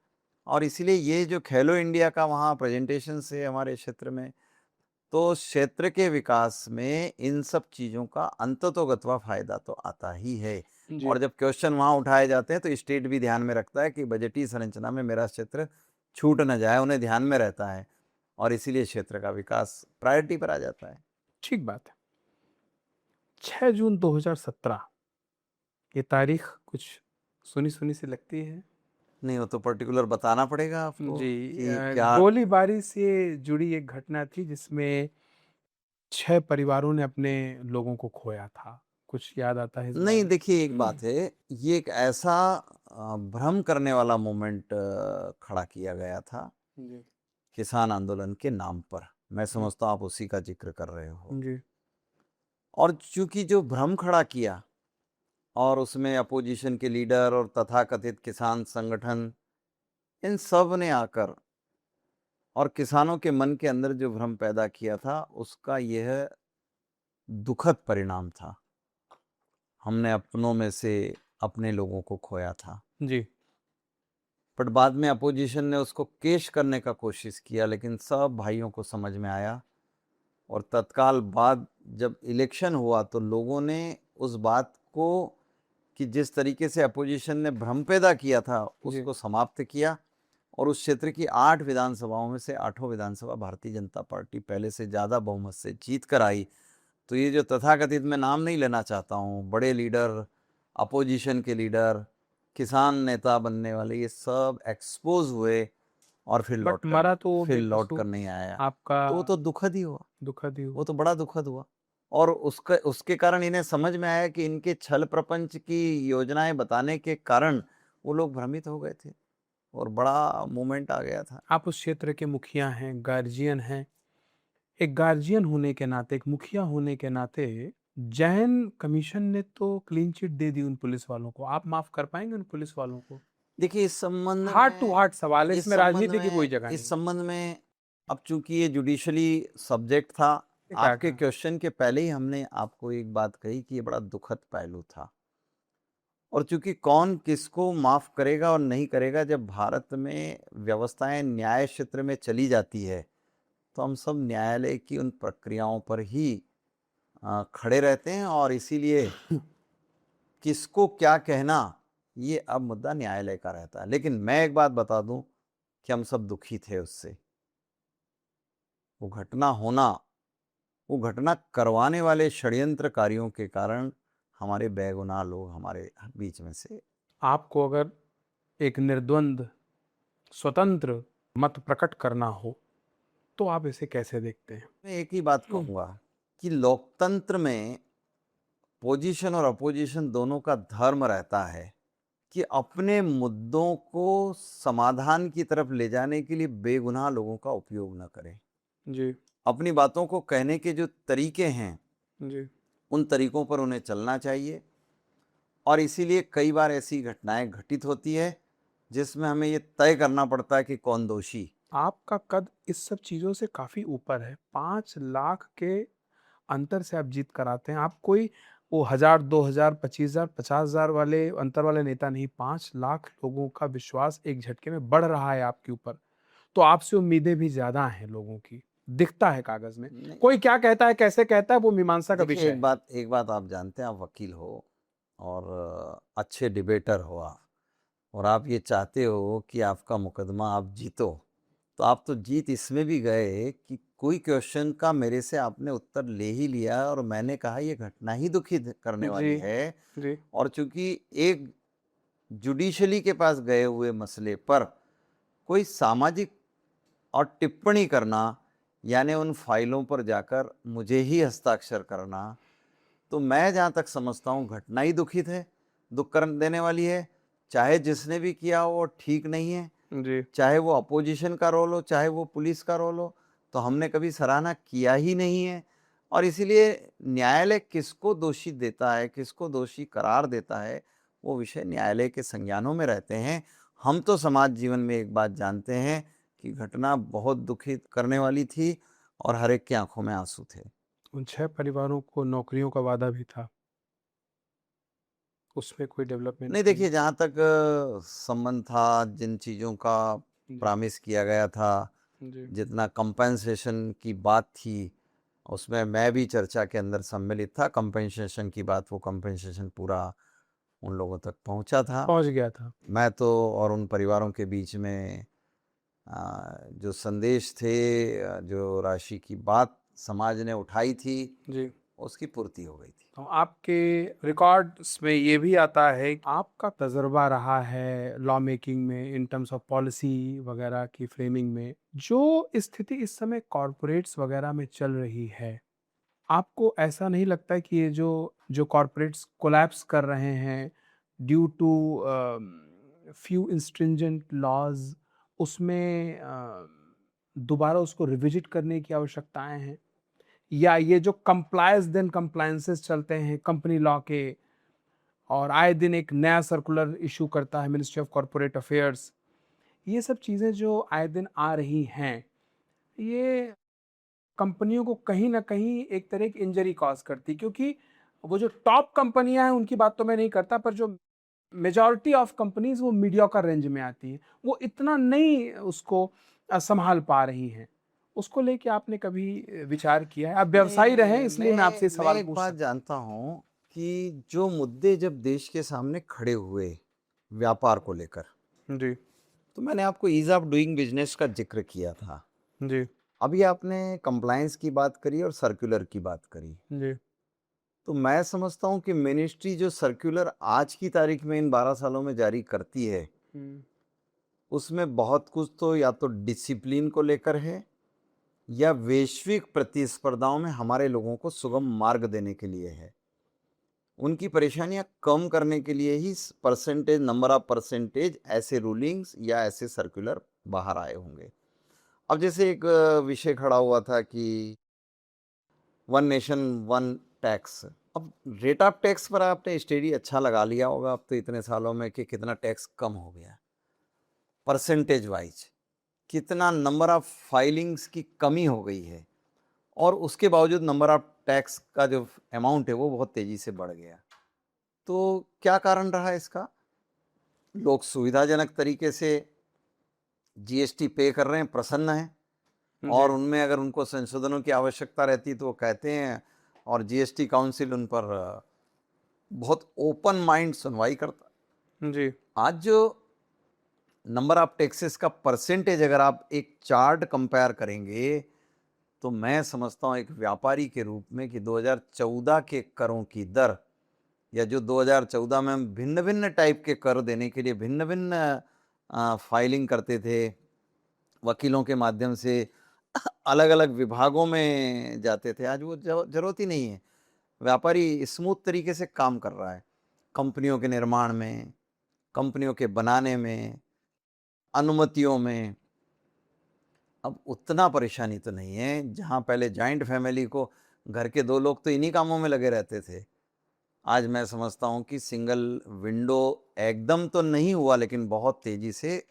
और इसीलिए ये जो खेलो इंडिया का वहाँ प्रेजेंटेशन है हमारे क्षेत्र में, तो क्षेत्र के विकास में इन सब चीज़ों का अंततोगत्वा फायदा तो आता ही है।
जी।
और जब क्वेश्चन वहाँ उठाए जाते हैं तो स्टेट भी ध्यान में रखता है कि बजटीय संरचना में मेरा क्षेत्र छूट न जाए, उन्हें ध्यान में रहता है, और इसीलिए क्षेत्र का विकास प्रायोरिटी पर आ जाता है।
ठीक बात है। 6 जून 2017, ये तारीख कुछ सुनी सुनी सी लगती है।
नहीं, वो तो पर्टिकुलर बताना पड़ेगा आपको
जी।
कि क्या।
गोलीबारी से जुड़ी एक घटना थी जिसमें 6 परिवारों ने अपने लोगों को खोया था। कुछ याद आता है इस
नहीं,
बारे
देखिए एक बात है, ये एक ऐसा भ्रम करने वाला मोमेंट खड़ा किया गया था
में? जी।
किसान आंदोलन के नाम पर। मैं समझता हूँ आप उसी का जिक्र कर रहे हो।
जी।
और चूंकि जो भ्रम खड़ा किया, और उसमें अपोजिशन के लीडर और तथाकथित किसान संगठन, इन सब ने आकर और किसानों के मन के अंदर जो भ्रम पैदा किया था, उसका यह दुखद परिणाम था। हमने अपनों में से अपने लोगों को खोया था।
जी।
बट बाद में अपोजिशन ने उसको केश करने का कोशिश किया, लेकिन सब भाइयों को समझ में आया, और तत्काल बाद जब इलेक्शन हुआ तो लोगों ने उस बात को, कि जिस तरीके से अपोजिशन ने भ्रम पैदा किया था,
जी।
उसको समाप्त किया। और उस क्षेत्र की 8 विधानसभाओं में से 8 विधानसभा भारतीय जनता पार्टी पहले से ज़्यादा बहुमत से जीत कर आई। तो ये जो तथाकथित, मैं नाम नहीं लेना चाहता हूँ, बड़े लीडर, अपोजिशन के लीडर, किसान नेता बनने वाले, ये सब एक्सपोज हुए, और
बट मरा तो वो
फिर लौट
बेकसूर
कर नहीं आया।
आपका
तो वो तो दुखद ही हुआ,
दुखद ही हुआ।
वो तो बड़ा दुखद हुआ। और उसके कारण इन्हें समझ में आया कि इनके छल प्रपंच की योजनाएं बताने के कारण वो लोग भ्रमित हो गए थे और बड़ा मूवमेंट आ गया था।
आप उस क्षेत्र के मुखिया हैं, गार्जियन हैं। एक गार्जियन होने के नाते, एक मुखिया होने के नाते, जैन कमीशन ने तो क्लीन चिट दे दी उन पुलिस वालों को। आप माफ कर पाएंगे उन पुलिस वालों को?
देखिए इस संबंध
हार्ट टू
में
हार्ट सवाल है,
इस
इसमें
संबंध
राजनीति की कोई
में
जगह
इस
नहीं।
संबंध में अब चूंकि ये जुडिशली सब्जेक्ट था,
ये क्या
आपके
कहा?
क्वेश्चन के पहले ही हमने आपको एक बात कही कि ये बड़ा दुखद पहलू था। और चूंकि कौन किसको माफ करेगा और नहीं करेगा, जब भारत में व्यवस्थाएं न्याय क्षेत्र में चली जाती है तो हम सब न्यायालय की उन प्रक्रियाओं पर ही खड़े रहते हैं, और इसीलिए किसको क्या कहना ये अब मुद्दा न्यायालय का रहता है। लेकिन मैं एक बात बता दूं कि हम सब दुखी थे उससे। वो घटना होना, वो घटना करवाने वाले षड्यंत्रकारियों के कारण हमारे बेगुनाह लोग हमारे बीच में से।
आपको अगर एक निर्द्वंद स्वतंत्र मत प्रकट करना हो तो आप इसे कैसे देखते हैं?
मैं एक ही बात कहूंगा कि लोकतंत्र में पोजीशन और अपोजिशन दोनों का धर्म रहता है कि अपने मुद्दों को समाधान की तरफ ले जाने के लिए बेगुनाह लोगों का उपयोग न करें।
जी।
अपनी बातों को कहने के जो तरीके हैं
जी।
उन तरीकों पर उन्हें चलना चाहिए, और इसीलिए कई बार ऐसी घटनाएं घटित होती है जिसमें हमें ये तय करना पड़ता है कि कौन दोषी।
आपका कद इस सब चीजों से काफी ऊपर है। 5 लाख के अंतर से आप जीत कराते हैं। आप कोई वो 1000, 2000, 25,000, 50,000 वाले अंतर वाले नेता नहीं। 5 लाख लोगों का विश्वास एक झटके में बढ़ रहा है आपके ऊपर। तो आपसे उम्मीदें भी ज्यादा हैं लोगों की, दिखता है कागज में।
नहीं,
कोई क्या कहता है, कैसे कहता है, वो मीमांसा का
देखिए
विषय है।
एक बात आप जानते हैं, आप वकील हो और अच्छे डिबेटर हो आप, और आप ये चाहते हो कि आपका मुकदमा आप जीतो, तो आप तो जीत इसमें भी गए कि कोई क्वेश्चन का मेरे से आपने उत्तर ले ही लिया और मैंने कहा ये घटना ही दुखित करने
जी।
वाली है।
जी।
और चूंकि एक जुडिशली के पास गए हुए मसले पर कोई सामाजिक और टिप्पणी करना, यानी उन फाइलों पर जाकर मुझे ही हस्ताक्षर करना, तो मैं जहाँ तक समझता हूँ घटना ही दुखित है, दुख कर देने वाली है। चाहे जिसने भी किया हो वो ठीक नहीं है,
जी।
चाहे वो अपोजिशन का रोल हो, चाहे वो पुलिस का रोल हो, तो हमने कभी सराहना किया ही नहीं है। और इसीलिए न्यायालय किसको दोषी देता है, किसको दोषी करार देता है, वो विषय न्यायालय के संज्ञानों में रहते हैं। हम तो समाज जीवन में एक बात जानते हैं कि घटना बहुत दुखित करने वाली थी और हर एक की आंखों में आंसू थे।
उन 6 परिवारों को नौकरियों का वादा भी था, उसमें कोई डेवलपमेंट
नहीं,
नहीं।
देखिए जहाँ तक संबंध था, जिन चीज़ों का
जी।
प्रॉमिस किया गया था,
जी।
जितना कंपेंसेशन की बात थी, उसमें मैं भी चर्चा के अंदर सम्मिलित था। कंपेंसेशन की बात, वो कंपेंसेशन पूरा उन लोगों तक पहुंचा था।
पहुंच गया था।
मैं तो और उन परिवारों के बीच में जो संदेश थे, जो राशि की बात समाज ने उठाई थी,
जी।
उसकी पूर्ति हो गई थी।
तो आपके रिकॉर्ड्स में ये भी आता है कि आपका तजर्बा रहा है लॉ मेकिंग में, इन टर्म्स ऑफ पॉलिसी वगैरह की फ्रेमिंग में। जो स्थिति इस समय कॉरपोरेट्स वगैरह में चल रही है, आपको ऐसा नहीं लगता है कि ये जो जो कॉरपोरेट्स कोलैप्स कर रहे हैं ड्यू टू फ्यू इंस्ट्रिंजेंट लॉज, उसमें दोबारा उसको रिविजिट करने की आवश्यकताएं हैं? या ये जो कंप्लायंस देन कंप्लायंसेस चलते हैं कंपनी लॉ के, और आए दिन एक नया सर्कुलर इशू करता है मिनिस्ट्री ऑफ कॉरपोरेट अफेयर्स, ये सब चीज़ें जो आए दिन आ रही हैं, ये कंपनियों को कहीं ना कहीं एक तरह की इंजरी कॉज करती है? क्योंकि वो जो टॉप कंपनियां हैं उनकी बात तो मैं नहीं करता, पर जो मेजॉरिटी ऑफ कंपनीज वो मीडिया का रेंज में आती हैं, वो इतना नहीं उसको संभाल पा रही हैं। उसको लेके आपने कभी विचार किया है? आप व्यवसायी रहे हैं
नहीं,
इसलिए मैं आपसे
मैं
सवाल
एक
पूछ
बात
सकता
जानता हूँ कि जो मुद्दे जब देश के सामने खड़े हुए व्यापार को लेकर,
हूँ। जी।
तो मैंने आपको ईज ऑफ डूइंग बिजनेस का जिक्र किया था।
जी।
अभी आपने कंप्लायंस की बात करी और सर्कुलर की बात करी,
जी।
तो मैं समझता हूँ कि मिनिस्ट्री जो सर्कुलर आज की तारीख में इन 12 सालों में जारी करती है,
हम्म।
उसमें बहुत कुछ तो या तो डिसिप्लिन को लेकर है, या वैश्विक प्रतिस्पर्धाओं में हमारे लोगों को सुगम मार्ग देने के लिए है। उनकी परेशानियां कम करने के लिए ही परसेंटेज, नंबर ऑफ परसेंटेज ऐसे रूलिंग्स या ऐसे सर्कुलर बाहर आए होंगे। अब जैसे एक विषय खड़ा हुआ था कि वन नेशन वन टैक्स। अब रेट ऑफ टैक्स पर आपने स्टडी अच्छा लगा लिया होगा अब तो इतने सालों में कि कितना टैक्स कम हो गया परसेंटेज वाइज, कितना नंबर ऑफ फाइलिंग्स की कमी हो गई है, और उसके बावजूद नंबर ऑफ टैक्स का जो अमाउंट है वो बहुत तेजी से बढ़ गया। तो क्या कारण रहा है इसका? लोग सुविधाजनक तरीके से जीएसटी पे कर रहे हैं, प्रसन्न हैं, और उनमें अगर उनको संशोधनों की आवश्यकता रहती तो वो कहते हैं, और जीएसटी काउंसिल उन पर बहुत ओपन माइंड सुनवाई करता।
जी
आज जो नंबर ऑफ टैक्सेस का परसेंटेज अगर आप एक चार्ट कंपेयर करेंगे तो मैं समझता हूँ एक व्यापारी के रूप में कि 2014 के करों की दर, या जो 2014 में हम भिन्न भिन्न टाइप के कर देने के लिए भिन्न भिन्न फाइलिंग करते थे, वकीलों के माध्यम से अलग अलग विभागों में जाते थे, आज वो जरूरत ही नहीं है। व्यापारी स्मूथ तरीके से काम कर रहा है, कंपनियों के निर्माण में, कंपनियों के बनाने में, अनुमतियों में। अब उतना परेशानी तो नहीं है। जहाँ पहले जॉइंट फैमिली को घर के 2 लोग तो इन्हीं कामों में लगे रहते थे, आज मैं समझता हूँ कि सिंगल विंडो एकदम तो नहीं हुआ, लेकिन बहुत तेजी से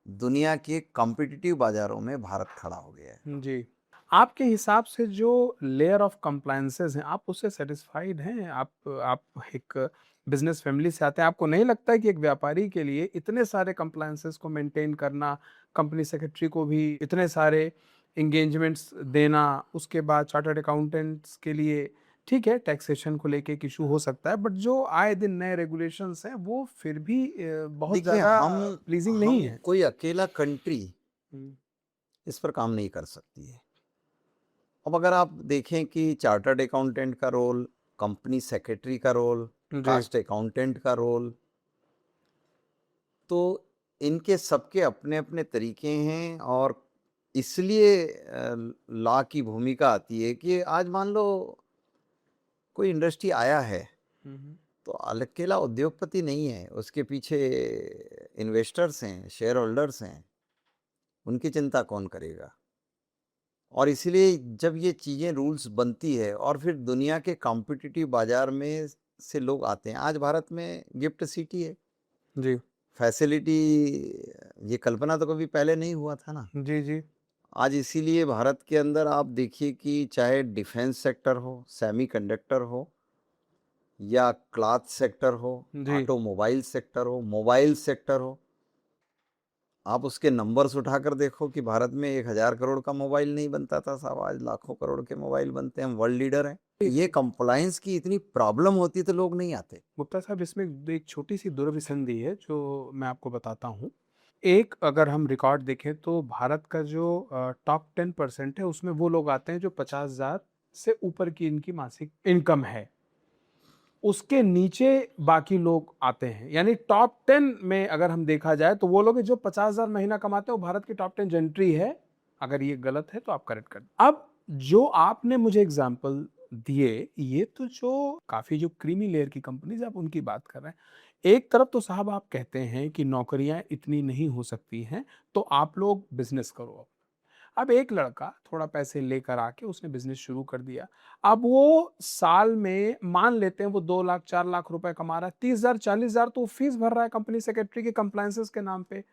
दुनिया के कॉम्पिटिटिव बाजारों में भारत खड़ा हो गया है।
जी। आपके हिसाब से जो लेयर ऑफ कंप्लायंसेस हैं, आप उससे सैटिस्फाइड हैं? आप एक बिज़नेस फैमिली से आते हैं, आपको नहीं लगता है कि एक व्यापारी के लिए इतने सारे कंप्लायंसेस को मेंटेन करना, कंपनी सेक्रेटरी को भी इतने सारे एंगेजमेंट्स देना, उसके बाद चार्टर्ड अकाउंटेंट्स के लिए ठीक है, टैक्सेशन को लेके एक इश्यू हो सकता है, बट जो आए दिन नए रेगुलेशंस हैं, वो फिर भी बहुत
देखिए,
ज़्यादा
हम
प्लीज़िंग नहीं है।
कोई अकेला कंट्री
हुँ,
इस पर काम नहीं कर सकती है। अब अगर आप देखें कि चार्टर्ड अकाउंटेंट का रोल, कंपनी सेक्रेटरी का रोल,
जी,
कास्ट अकाउंटेंट का रोल, तो इनके सबके अपने अपने तरीके हैं, और इसलिए लॉ की भूमिका आती है कि आज मान लो कोई इंडस्ट्री आया है,
हुँ, हुँ।
तो अकेला उद्योगपति नहीं है, उसके पीछे इन्वेस्टर्स हैं, शेयर होल्डर्स हैं, उनकी चिंता कौन करेगा? और इसीलिए जब ये चीज़ें रूल्स बनती है और फिर दुनिया के कॉम्पिटिटिव बाजार में से लोग आते हैं। आज भारत में गिफ्ट सिटी है,
जी,
फैसिलिटी, ये कल्पना तो कभी पहले नहीं हुआ था ना।
जी, जी।
आज इसीलिए भारत के अंदर आप देखिए कि चाहे डिफेंस सेक्टर हो, सेमीकंडक्टर हो, या क्लॉथ सेक्टर हो,
जी।
ऑटोमोबाइल सेक्टर हो, मोबाइल सेक्टर हो, आप उसके नंबर्स उठाकर देखो कि भारत में 1000 करोड़ का मोबाइल नहीं बनता था साहब, आज लाखों करोड़ के मोबाइल बनते हैं, हम वर्ल्ड लीडर हैं। ये कंप्लायंस की इतनी प्रॉब्लम होती तो लोग नहीं आते।
गुप्ता साहब, इसमें एक छोटी-सी दुर्विसंधि है जो मैं आपको बताता हूँ। एक अगर हम रिकॉर्ड देखें तो भारत का जो टॉप 10% है उसमें वो लोग आते हैं जो 50,000 से ऊपर की इनकी मासिक इनकम है। उसके नीचे बाकी लोग आते हैं। यानी टॉप 10 में अगर हम देखा जाए तो वो लोग हैं जो 50,000 महीना कमाते हैं, वो भारत की टॉप 10 जेंट्री है। अगर ये गलत है तो आप करेक्ट कर दें। अब जो आपने मुझे एग्ज़ाम्पल दिए, ये तो जो काफ़ी जो क्रीमी लेयर की कंपनीज़ आप उनकी बात कर रहे हैं। एक तरफ तो साहब आप कहते हैं कि नौकरियाँ इतनी नहीं हो सकती हैं, तो आप लोग बिज़नेस करो। अब एक लड़का थोड़ा पैसे लेकर आके उसने बिज़नेस शुरू कर दिया। अब वो साल में मान लेते हैं वो 2 लाख 4 लाख रुपए कमा रहा है, 30,000 40,000 तो वो फीस भर रहा है कंपनी सेक्रेटरी के कंप्लायंसेस के नाम पे।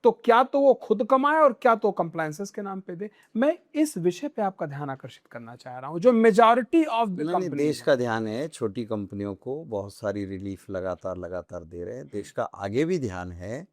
तो क्या तो वो खुद कमाए और क्या तो कंप्लायंसेस के नाम पे दे। मैं इस विषय पे आपका ध्यान आकर्षित करना चाह रहा हूँ, जो मेजॉरिटी ऑफ द
नहीं, नहीं, देश
कंपनीज़ हैं।
का ध्यान है, छोटी कंपनियों को बहुत सारी रिलीफ लगातार दे रहे हैं। देश का आगे भी ध्यान है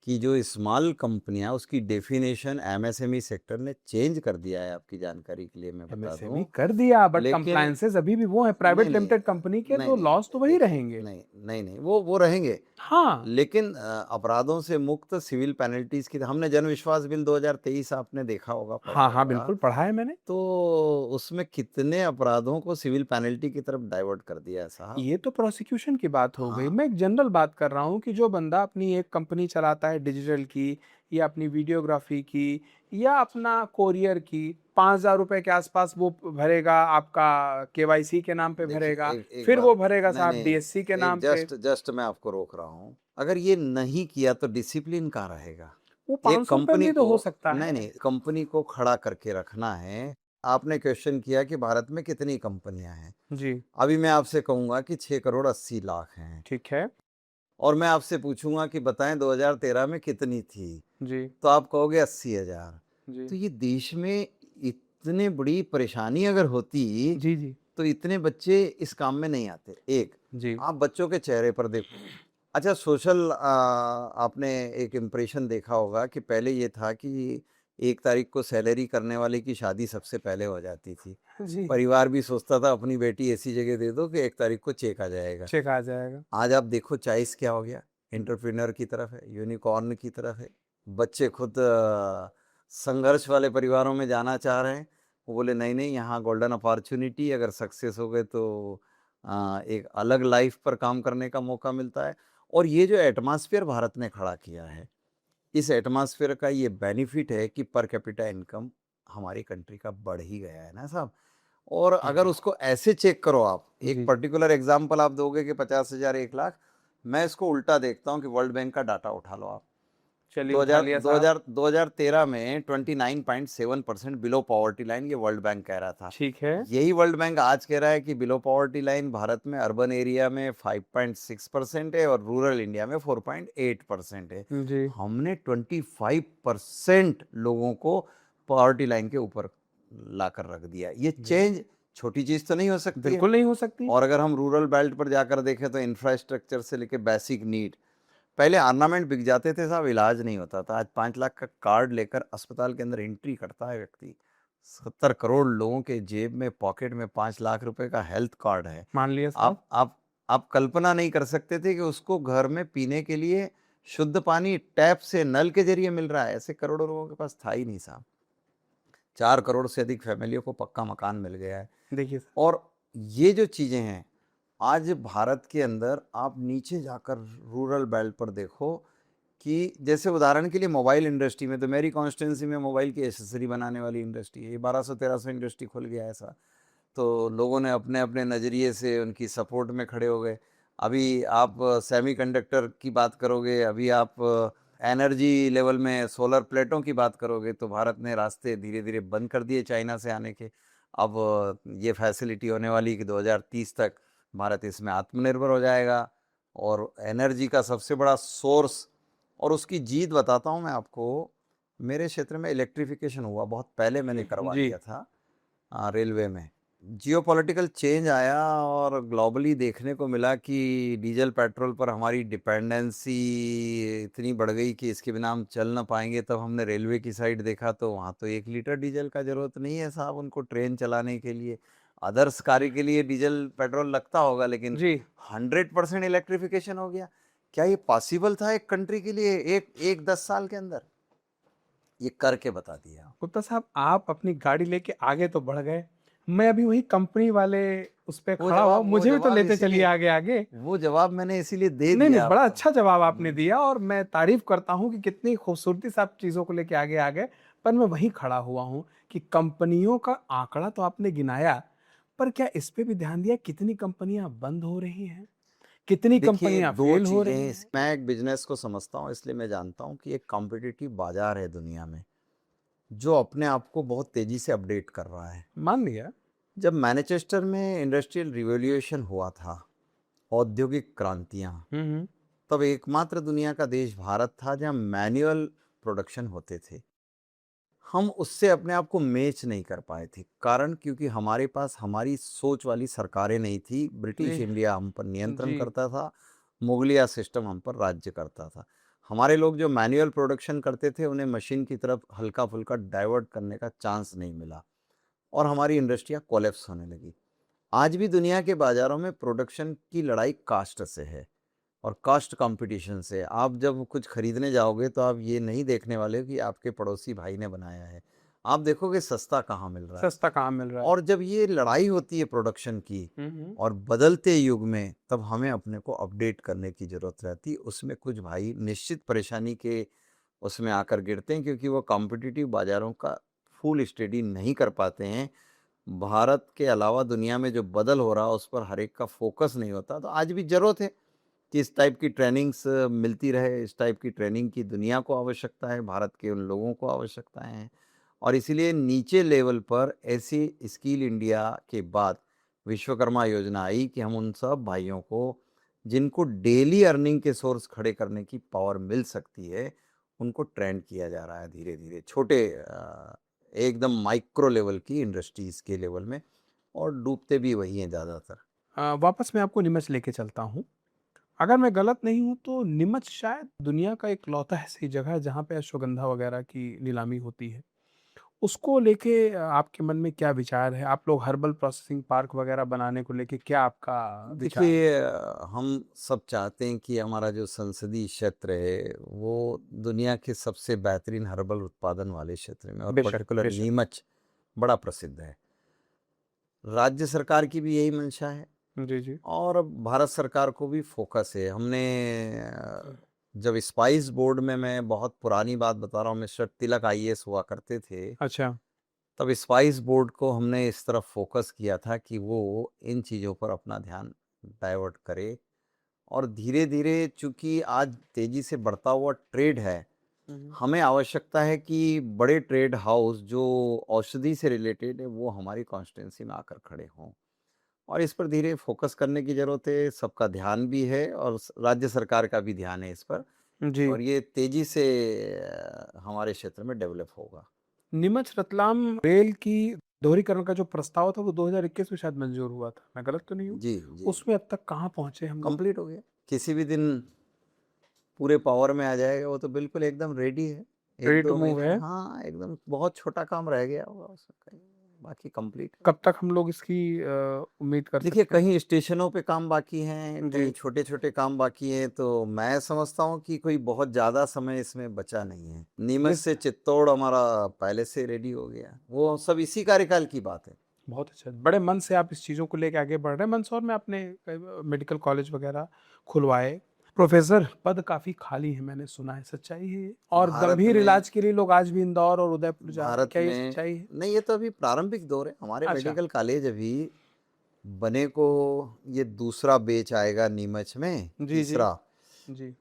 कि जो स्मॉल कंपनियां, उसकी डेफिनेशन एमएसएमई सेक्टर ने चेंज कर दिया है, आपकी जानकारी के लिए मैं बता
एमएसएमई
दूं।
कर दिया बट
लेकिन
कंप्लायंसेस अभी भी वो हैं
नहीं,
प्राइवेट
नहीं,
लिमिटेड कंपनी के,
नहीं,
तो
नहीं,
लॉस तो वही
देखिए,
रहेंगे।
नहीं, नहीं, नहीं, वो रहेंगे।
हाँ।
लेकिन अपराधों से मुक्त सिविल पेनल्टीज की, हमने जन विश्वास बिल 2023 आपने देखा होगा, पढ़ा
हाँ, हाँ,
होगा,
बिल्कुल पढ़ा है मैंने।
तो उसमें कितने अपराधों को सिविल पेनल्टी की तरफ डाइवर्ट कर दिया है साहब।
ये तो प्रोसिक्यूशन की बात हो गई।
हाँ,
मैं एक जनरल बात कर रहा हूँ कि जो बंदा अपनी एक कंपनी चलाता है डिजिटल की या अपनी वीडियोग्राफी की या अपना कोरियर की 5,000 रुपए के आसपास वो भरेगा, आपका केवाईसी के नाम पे
देखिए
भरेगा,
एक
फिर
बात,
वो भरेगा
नहीं
साहब
नहीं,
डीएससी के
एक
नाम पे।
जस्ट जस्ट मैं आपको रोक रहा हूँ। अगर ये नहीं किया तो डिसिप्लिन कहाँ रहेगा?
वो
एक
500 रुपए में
कंपनी
भी तो
को,
हो सकता
नहीं
है।
नहीं, कंपनी को खड़ा करके रखना है। आपने क्वेश्चन किया कि भारत में कितनी कंपनियां हैं।
जी,
अभी मैं आपसे कहूंगा कि 6 करोड़ 80 लाख हैं,
ठीक है।
और मैं आपसे पूछूंगा कि बताएं 2013 में कितनी थी,
जी,
तो आप कहोगे 80,000।
जी।
तो ये देश में इतनी बड़ी परेशानी अगर होती
जी, जी।
तो इतने बच्चे इस काम में नहीं आते। एक,
जी,
आप बच्चों के चेहरे पर देखो। अच्छा, सोशल आपने एक इम्प्रेशन देखा होगा कि पहले ये था कि 1 तारीख को सैलरी करने वाले की शादी सबसे पहले हो जाती थी।
जी।
परिवार भी सोचता था अपनी बेटी ऐसी जगह दे दो कि 1 तारीख को चेक आ जाएगा।
चेक आ जाएगा।
आज आप देखो चॉइस क्या हो गया, एंटरप्रेन्योर की तरफ है, यूनिकॉर्न की तरफ है। बच्चे खुद संघर्ष वाले परिवारों में जाना चाह रहे हैं। वो बोले नहीं नहीं, यहाँ गोल्डन अपॉर्चुनिटी, अगर सक्सेस हो गए तो एक अलग लाइफ पर काम करने का मौका मिलता है। और ये जो एटमॉस्फेयर भारत ने खड़ा किया है, इस एटमॉस्फेयर का ये बेनिफिट है कि पर कैपिटा इनकम हमारी कंट्री का बढ़ ही गया है ना साहब। और अगर उसको ऐसे चेक करो, आप एक
जी।
पर्टिकुलर एग्जांपल आप दोगे कि 50,000 1 लाख, मैं इसको उल्टा देखता हूँ कि वर्ल्ड बैंक का डाटा उठा लो आप।
चलिए उठा लिया साहब।
2013 में 29.7% बिलो पॉवर्टी लाइन, ये वर्ल्ड बैंक कह रहा था।
ठीक है।
यही वर्ल्ड बैंक आज कह रहा है कि बिलो पॉवर्टी लाइन भारत में अर्बन एरिया में 5.6% है और रूरल इंडिया में 4.8% है।
जी,
हमने 25% लोगों को पॉवर्टी लाइन के ऊपर लाकर रख दिया। ये चेंज छोटी चीज तो नहीं हो सकती है।
बिल्कुल नहीं हो सकती।
और अगर हम रूरल बेल्ट पर जाकर देखें तो इंफ्रास्ट्रक्चर से लेके बेसिक नीड, पहले ऑर्नामेंट बिक जाते थे साहब, इलाज नहीं होता था। आज 5 लाख का कार्ड लेकर अस्पताल के अंदर एंट्री करता है व्यक्ति। 70 करोड़ लोगों के जेब में, पॉकेट में 5 लाख रुपए का हेल्थ कार्ड है।
मान लिया साहब।
आप कल्पना नहीं कर सकते थे कि उसको घर में पीने के लिए शुद्ध पानी टैप से, नल के जरिए मिल रहा है। ऐसे करोड़ों लोगों के पास था ही नहीं साहब। 4 करोड़ से अधिक फैमिलियों को पक्का मकान मिल गया है।
देखिए साहब।
और ये जो चीजें हैं, आज भारत के अंदर आप नीचे जाकर रूरल बेल्ट पर देखो कि जैसे उदाहरण के लिए मोबाइल इंडस्ट्री में, तो मेरी कॉन्स्टिट्यूंसी में मोबाइल की एसेसरी बनाने वाली इंडस्ट्री है, ये 1200-1300 इंडस्ट्री खुल गया ऐसा। तो लोगों ने अपने अपने नज़रिए से उनकी सपोर्ट में खड़े हो गए। अभी आप सेमीकंडक्टर की बात करोगे, अभी आप एनर्जी लेवल में सोलर प्लेटों की बात करोगे, तो भारत ने रास्ते धीरे धीरे बंद कर दिए चाइना से आने के। अब ये फैसिलिटी होने वाली कि 2030 तक भारत इसमें आत्मनिर्भर हो जाएगा। और एनर्जी का सबसे बड़ा सोर्स, और उसकी जीत बताता हूँ मैं आपको। मेरे क्षेत्र में इलेक्ट्रिफिकेशन हुआ, बहुत पहले मैंने करवा
जी।
लिया था रेलवे में। जियोपॉलिटिकल चेंज आया और ग्लोबली देखने को मिला कि डीजल पेट्रोल पर हमारी डिपेंडेंसी इतनी बढ़ गई कि इसके बिना हम चल ना पाएंगे। तब हमने रेलवे की साइड देखा तो वहाँ तो 1 लीटर डीजल का ज़रूरत नहीं है साहब उनको ट्रेन चलाने के लिए। अदर्स कार्य के लिए डीजल पेट्रोल लगता होगा, लेकिन
जी।
100% इलेक्ट्रिफिकेशन हो गया। क्या ये पॉसिबल था एक कंट्री के लिए एक 10 साल के अंदर? ये करके बता दिया।
गुप्ता साहब, आप अपनी गाड़ी लेके आगे तो बढ़ गए, मैं अभी वही कंपनी वाले उस पे
वो
खड़ा हुआ,
जवाब वो
मुझे भी तो
जवाब
लेते चलिए
इसीलिए
आगे आगे।
वो जवाब मैंने इसीलिए दे
नहीं
दिया
नहीं, बड़ा
आपको।
अच्छा जवाब आपने दिया और मैं तारीफ करता हूँ कि कितनी खूबसूरती से आप चीजों को लेके आगे आ गए। पर मैं वहीं खड़ा हुआ हूँ कि कंपनियों का आंकड़ा तो आपने गिनाया, पर क्या इस पे भी ध्यान दिया कितनी कंपनियां बंद हो रही हैं, कितनी
देखिए,
कंपनियां
दो
फेल हो रही
चीजें
हैं?
मैं एक बिजनेस को समझता हूँ, इसलिए मैं जानता हूँ कि एक कॉम्पिटिटिव बाजार है दुनिया में जो अपने आप को बहुत तेजी से अपडेट कर रहा है।
मान लिया।
जब मैनचेस्टर में इंडस्ट्रियल रिवॉल्यूशन हुआ था, औद्योगिक क्रांतियां,
हम्म।
तब एकमात्र दुनिया का देश भारत था जहां मैनुअल प्रोडक्शन होते थे। हम उससे अपने आप को मैच नहीं कर पाए थे, कारण क्योंकि हमारे पास हमारी सोच वाली सरकारें नहीं थी। ब्रिटिश
जी।
इंडिया हम पर नियंत्रण
जी।
करता था, मुगलिया सिस्टम हम पर राज्य करता था। हमारे लोग जो मैनुअल प्रोडक्शन करते थे उन्हें मशीन की तरफ हल्का फुल्का डाइवर्ट करने का चांस नहीं मिला और हमारी इंडस्ट्रियां कोलैप्स होने लगी। आज भी दुनिया के बाजारों में प्रोडक्शन की लड़ाई कास्ट से है और कास्ट कंपटीशन से। आप जब कुछ खरीदने जाओगे तो आप ये नहीं देखने वाले हो कि आपके पड़ोसी भाई ने बनाया है, आप देखोगे सस्ता कहाँ मिल रहा है।
सस्ता कहाँ मिल रहा है।
और जब ये लड़ाई होती है प्रोडक्शन की
हम्म।
और बदलते युग में, तब हमें अपने को अपडेट करने की जरूरत रहती है। उसमें कुछ भाई निश्चित परेशानी के उसमें आकर गिरते हैं, क्योंकि वो कॉम्पिटिटिव बाज़ारों का फुल स्टडी नहीं कर पाते हैं। भारत के अलावा दुनिया में जो बदल हो रहा है उस पर हर एक का फ़ोकस नहीं होता। तो आज भी ज़रूरत है कि इस टाइप की ट्रेनिंग्स मिलती रहे, इस टाइप की ट्रेनिंग की दुनिया को आवश्यकता है, भारत के उन लोगों को आवश्यकताएँ हैं। और इसीलिए नीचे लेवल पर ऐसी स्किल इंडिया के बाद विश्वकर्मा योजना आई कि हम उन सब भाइयों को, जिनको डेली अर्निंग के सोर्स खड़े करने की पावर मिल सकती है, उनको ट्रेन किया जा रहा है धीरे-धीरे, छोटे एकदम माइक्रो लेवल की इंडस्ट्रीज़ के लेवल में, और डूबते भी वही हैं ज़्यादातर।
वापस मैं आपको नीमच लेके चलता हूँ। अगर मैं गलत नहीं हूँ तो नीमच शायद दुनिया का इकलौता ऐसी जगह है जहाँ पे अश्वगंधा वगैरह की नीलामी होती है। उसको लेके आपके मन में क्या विचार है? आप लोग हर्बल प्रोसेसिंग पार्क वगैरह बनाने को लेके क्या आपका विचार है?
देखिए, हम सब चाहते हैं कि हमारा जो संसदीय क्षेत्र है, वो दुनिया के सबसे बेहतरीन हर्बल उत्पादन वाले क्षेत्र में, और
बेशक,
पर्टिकुलर
बेशक।
नीमच बड़ा प्रसिद्ध है। राज्य सरकार की भी यही मंशा है,
जी, जी।
और भारत सरकार को भी फ़ोकस है। हमने जब स्पाइस बोर्ड में, मैं बहुत पुरानी बात बता रहा हूँ, मिस्टर तिलक आईएएस हुआ करते थे,
अच्छा।
तब स्पाइस बोर्ड को हमने इस तरफ फ़ोकस किया था कि वो इन चीज़ों पर अपना ध्यान डाइवर्ट करे। और धीरे-धीरे, चूँकि आज तेज़ी से बढ़ता हुआ ट्रेड है,
हुँ, हुँ।
हमें आवश्यकता है कि बड़े ट्रेड हाउस जो औषधि से रिलेटेड है, वो हमारी कॉन्स्टिट्यूएंसी में आकर खड़े हों। और इस पर धीरे फ़ोकस करने की ज़रूरत है, सबका ध्यान भी है, और राज्य सरकार का भी ध्यान है इस पर,
जी।
और ये तेज़ी से हमारे क्षेत्र में डेवलप होगा।
नीमच रतलाम रेल की दोहरीकरण का जो प्रस्ताव था वो 2021 में शायद मंज़ूर हुआ था। मैं गलत तो नहीं हूँ?
जी, जी।
उसमें अब तक कहाँ पहुँचे हम लोग?
कंप्लीट हो गया। किसी भी दिन पूरे पावर में आ जाएगा, वो तो बिल्कुल एकदम रेडी है।
रेडी टू
1-2
मूव
महीने में,
है।
हाँ, एकदम बहुत छोटा काम रह गया होगा उसमें, कहीं बाकी कंप्लीट है।
कब तक हम लोग इसकी उम्मीद कर
देखिए,
सकते हैं?
कहीं स्टेशनों पे काम बाकी हैं,
जी।
कहीं छोटे-छोटे काम बाकी हैं, तो मैं समझता हूँ कि कोई बहुत ज़्यादा समय इसमें बचा नहीं है। नीमच
जिस
से चित्तौड़ हमारा पहले से रेडी हो गया। वो सब इसी कार्यकाल की बात है।
बहुत अच्छा, बड़े मन से आप इस चीज़ों को लेके आगे बढ़ रहे हैं। मंदसौर में आपने मेडिकल कॉलेज वगैरह खुलवाए। प्रोफ़ेसर पद काफ़ी खाली हैं मैंने सुना है, सच्चाई है ये? और
भारत
गंभीर
में
इलाज के लिए लोग आज भी इंदौर और उदयपुर जा रहे हैं,
भारत
क्या ये
में
सच्चाई है?
नहीं, ये तो अभी प्रारंभिक दौर है। हमारे
अच्छा।
मेडिकल कॉलेज अभी बने को ये दूसरा बैच आएगा नीमच में,
जी, जी।
तीसरा।
जी।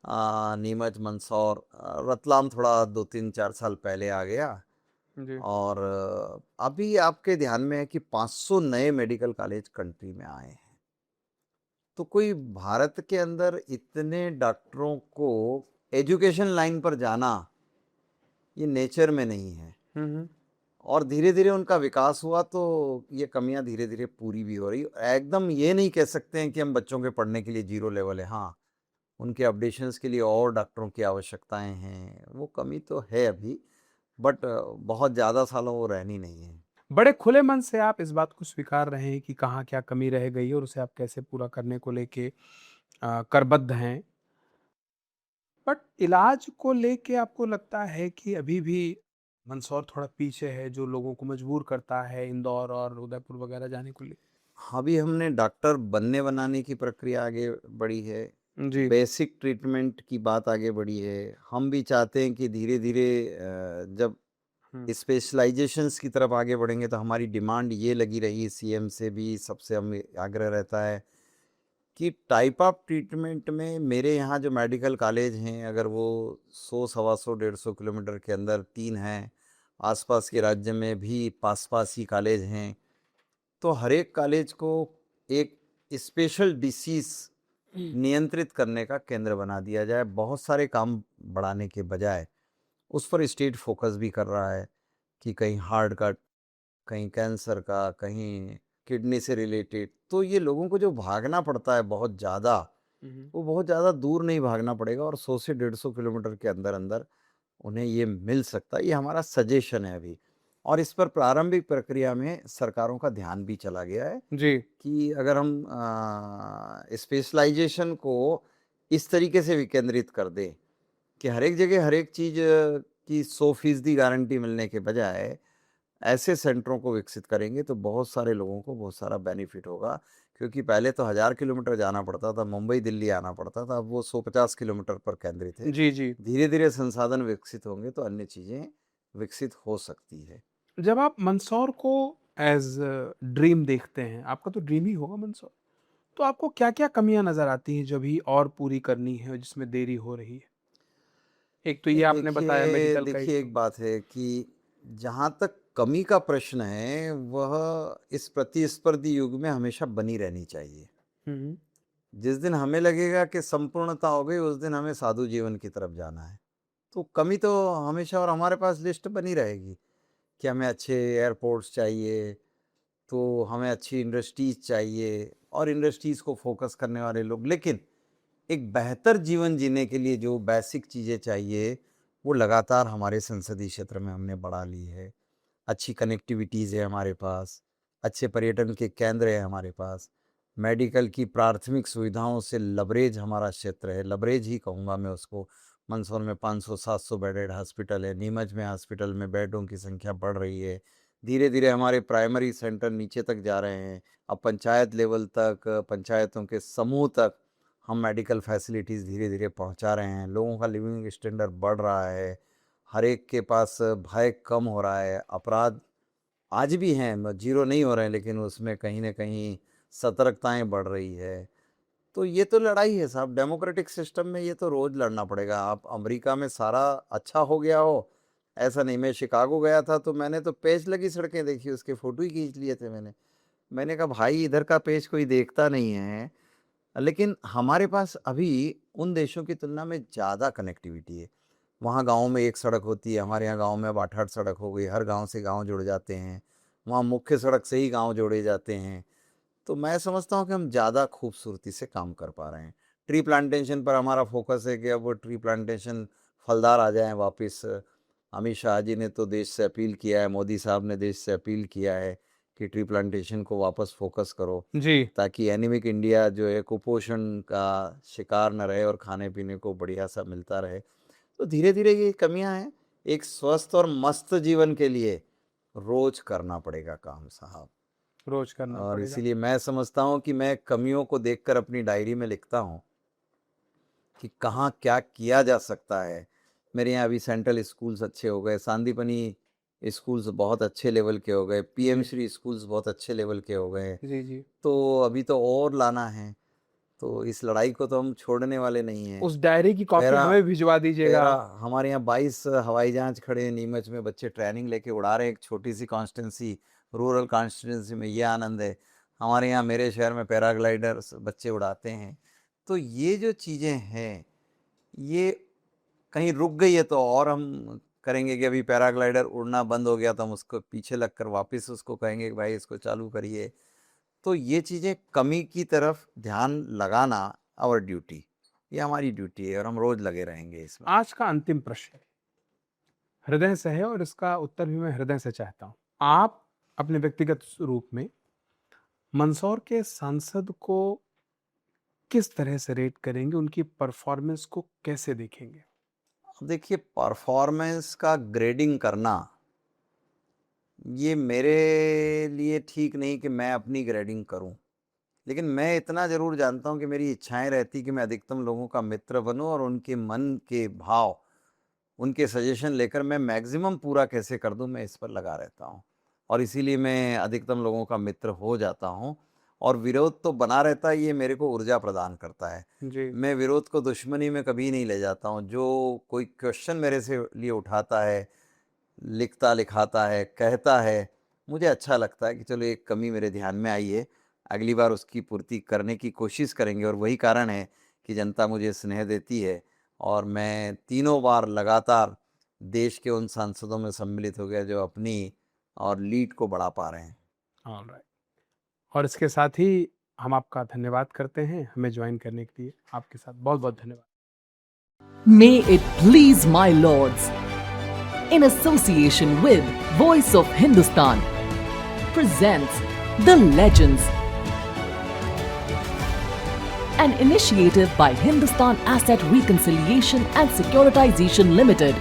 नीमच, मंदसौर, रतलाम थोड़ा 2-3-4 साल पहले आ गया।
जी।
और अभी आपके ध्यान में है कि 500 नए मेडिकल कॉलेज कंट्री में आए हैं। तो कोई भारत के अंदर इतने डॉक्टरों को एजुकेशन लाइन पर जाना, ये नेचर में नहीं है।
हुँ, हुँ।
और धीरे-धीरे उनका विकास हुआ, तो ये कमियाँ धीरे-धीरे पूरी भी हो रही। एकदम ये नहीं कह सकते हैं कि हम बच्चों के पढ़ने के लिए ज़ीरो लेवल है। हाँ, उनके अपडेशंस के लिए और डॉक्टरों की आवश्यकताएँ हैं। वो कमी तो है अभी, बट बहुत ज़्यादा सालों वो रहनी नहीं है।
बड़े खुले मन से आप इस बात को स्वीकार रहे हैं कि कहाँ क्या कमी रह गई है और उसे आप कैसे पूरा करने को लेके करबद्ध हैं। बट इलाज को लेके आपको लगता है कि अभी भी मंदसौर थोड़ा पीछे है, जो लोगों को मजबूर करता है इंदौर और उदयपुर वगैरह जाने को लिए?
अभी हमने डॉक्टर बनने बनाने की प्रक्रिया आगे बढ़ी है।
जी।
बेसिक ट्रीटमेंट की बात आगे बढ़ी है। हम भी चाहते हैं कि धीरे-धीरे जब
हुँ।
स्पेशलाइज़ेशंस की तरफ आगे बढ़ेंगे, तो हमारी डिमांड ये लगी रही सीएम से भी, सबसे हमें आग्रह रहता है कि टाइप ऑफ ट्रीटमेंट में मेरे यहाँ जो मेडिकल कॉलेज हैं, अगर वो 100, सवा 100, 150 किलोमीटर के अंदर 3 हैं, आस-पास के राज्य में भी पास-पास ही कॉलेज हैं, तो हर एक कॉलेज को एक स्पेशल डिसीज़ नियंत्रित करने का केंद्र बना दिया जाए। बहुत सारे काम बढ़ाने के बजाय उस पर स्टेट फ़ोकस भी कर रहा है कि कहीं हार्ट का, कहीं कैंसर का, कहीं किडनी से रिलेटेड। तो ये लोगों को जो भागना पड़ता है बहुत ज़्यादा,
हुँ, हुँ।
वो बहुत ज़्यादा दूर नहीं भागना पड़ेगा, और 100 से 150 किलोमीटर के अंदर-अंदर उन्हें ये मिल सकता है। ये हमारा सजेशन है अभी। और इस पर प्रारंभिक प्रक्रिया में सरकारों का ध्यान भी चला गया है
जी।
कि अगर हम स्पेशलाइज़ेशन को इस तरीके से विकेंद्रित कर दें कि हर एक जगह हर एक चीज़ की 100% गारंटी मिलने के बजाय ऐसे सेंटरों को विकसित करेंगे, तो बहुत सारे लोगों को बहुत सारा बेनिफिट होगा। क्योंकि पहले तो 1000 किलोमीटर जाना पड़ता था, मुंबई दिल्ली आना पड़ता था, अब वो 150 किलोमीटर पर केंद्रित है।
जी, जी।
धीरे धीरे संसाधन विकसित होंगे तो अन्य चीज़ें विकसित हो सकती है।
जब आप मंदसौर को एज़ ड्रीम देखते हैं, आपका तो ड्रीम ही होगा मंदसौर, तो आपको क्या-क्या कमियाँ नज़र आती हैं जो अभी और पूरी करनी है और जिसमें देरी हो रही है? एक तो ये
नहीं,
आपने बताया
देखिए
मेडिकल का
देखिए
इश्यू।
एक बात है कि जहाँ तक कमी का प्रश्न है, वह इस प्रतिस्पर्धी युग में हमेशा बनी रहनी चाहिए।
हुँ, हुँ।
जिस दिन हमें लगेगा कि संपूर्णता हो गई, उस दिन हमें साधु जीवन की तरफ जाना है। तो कमी तो हमेशा और हमारे पास लिस्ट बनी रहेगी कि हमें अच्छे एयरपोर्ट्स चाहिए, तो हमें अच्छी इंडस्ट्रीज़ चाहिए और इंडस्ट्रीज़ को फ़ोकस करने वाले लोग। लेकिन एक बेहतर जीवन जीने के लिए जो बेसिक चीज़ें चाहिए, वो लगातार हमारे संसदीय क्षेत्र में हमने बढ़ा ली है। अच्छी कनेक्टिविटीज़ है हमारे पास, अच्छे पर्यटन के केंद्र है हमारे पास, मेडिकल की प्राथमिक सुविधाओं से लबरेज हमारा क्षेत्र है, लबरेज ही कहूँगा मैं उसको। मंदसौर में 500-700 बेडेड हॉस्पिटल है, नीमच में हॉस्पिटल में बेडों की संख्या बढ़ रही है। धीरे-धीरे हमारे प्राइमरी सेंटर नीचे तक जा रहे हैं। अब पंचायत लेवल तक, पंचायतों के समूह तक हम मेडिकल फैसिलिटीज़ धीरे-धीरे पहुँचा रहे हैं। लोगों का लिविंग स्टैंडर्ड बढ़ रहा है। हर एक के पास भय कम हो रहा है। अपराध आज भी हैं, ज़ीरो नहीं हो रहे हैं, लेकिन उसमें कहीं न कहीं सतर्कताएँ बढ़ रही है। तो ये तो लड़ाई है साहब, डेमोक्रेटिक सिस्टम में ये तो रोज़ लड़ना पड़ेगा। आप अमेरिका में सारा अच्छा हो गया हो, ऐसा नहीं। मैं शिकागो गया था तो मैंने तो पेच लगी सड़कें देखी, उसके फ़ोटो ही खींच लिए थे मैंने। मैंने कहा भाई इधर का पेच कोई देखता नहीं है। लेकिन हमारे पास अभी उन देशों की तुलना में ज़्यादा कनेक्टिविटी है। वहाँ गाँव में एक सड़क होती है, हमारे यहाँ गाँव में अब 8-8 सड़क हो गई, हर गाँव से गाँव जुड़ जाते हैं। वहाँ मुख्य सड़क से ही गाँव जोड़े जाते हैं। तो मैं समझता हूँ कि हम ज़्यादा खूबसूरती से काम कर पा रहे हैं। ट्री प्लांटेशन पर हमारा फ़ोकस है कि अब वो ट्री प्लांटेशन फलदार आ जाएँ वापस। अमित शाह जी ने तो देश से अपील किया है, मोदी साहब ने देश से अपील किया है कि ट्री प्लांटेशन को वापस फ़ोकस करो,
जी।
ताकि एनीमिक इंडिया जो है कुपोषण का शिकार न रहे और खाने-पीने को बढ़िया-सा मिलता रहे। तो धीरे-धीरे ये कमियाँ हैं। एक स्वस्थ और मस्त जीवन के लिए रोज़ करना पड़ेगा काम साहब।
रोज़ करना
और
पड़ेगा।
इसीलिए मैं समझता हूँ कि मैं कमियों को देखकर अपनी डायरी में लिखता हूँ कि कहाँ क्या किया जा सकता है। मेरे यहाँ अभी सेंट्रल स्कूल्स अच्छे हो गए, सांदीपनि स्कूल्स बहुत अच्छे लेवल के हो गए, पीएम
जी।
श्री स्कूल्स बहुत अच्छे लेवल के हो गए।
जी, जी।
तो अभी तो और लाना है, तो इस लड़ाई को तो हम छोड़ने वाले नहीं हैं।
उस डायरी की कॉपी
पैरा
हमें भिजवा दीजिएगा।
पैरा हमारे यहाँ 22 हवाई जहाज खड़े हैं नीमच में, बच्चे ट्रेनिंग लेके उड़ा रहे हैं। एक छोटी-सी कॉन्स्टिट्यूंसी, रूरल कॉन्स्टिट्यूंसी में ये आनंद है। हमारे यहाँ मेरे शहर में पैराग्लाइडर्स बच्चे उड़ाते हैं। तो ये जो चीज़ें हैं, ये कहीं रुक गई है तो और हम करेंगे कि अभी पैराग्लाइडर उड़ना बंद हो गया तो हम उसको पीछे लगकर वापस उसको कहेंगे कि भाई इसको चालू करिए। तो ये चीज़ें कमी की तरफ ध्यान लगाना आवर ड्यूटी, ये हमारी ड्यूटी है और हम रोज़ लगे रहेंगे इसमें।
आज का अंतिम प्रश्न हृदय से है और इसका उत्तर भी मैं हृदय से चाहता हूँ। आप अपने व्यक्तिगत रूप में मंदसौर के सांसद को किस तरह से रेट करेंगे? उनकी परफॉर्मेंस को कैसे देखेंगे?
अब देखिए, परफॉर्मेंस का ग्रेडिंग करना ये मेरे लिए ठीक नहीं कि मैं अपनी ग्रेडिंग करूं। लेकिन मैं इतना ज़रूर जानता हूं कि मेरी इच्छाएं रहती कि मैं अधिकतम लोगों का मित्र बनूं और उनके मन के भाव, उनके सजेशन लेकर मैं मैक्सिमम पूरा कैसे कर दूं, मैं इस पर लगा रहता हूं। और इसीलिए मैं अधिकतम लोगों का मित्र हो जाता हूं। और विरोध तो बना रहता है, ये मेरे को ऊर्जा प्रदान करता है।
जी।
मैं विरोध को दुश्मनी में कभी नहीं ले जाता हूं। जो कोई क्वेश्चन मेरे से लिए उठाता है, लिखता लिखाता है, कहता है, मुझे अच्छा लगता है कि चलो एक कमी मेरे ध्यान में आई है, अगली बार उसकी पूर्ति करने की कोशिश करेंगे। और वही कारण है कि जनता मुझे स्नेह देती है और मैं तीनों बार लगातार देश के उन सांसदों में सम्मिलित हो गया जो अपनी और लीड को बढ़ा पा रहे हैं।
ऑलराइट। और इसके साथ ही हम आपका धन्यवाद करते हैं हमें ज्वाइन करने के लिए। आपके साथ बहुत-बहुत धन्यवाद।
May it please my lords, in association with Voice of Hindustan, presents The Legends, an initiative by Hindustan Asset Reconciliation and Securitization Limited,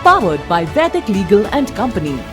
powered by Vedic Legal and Company.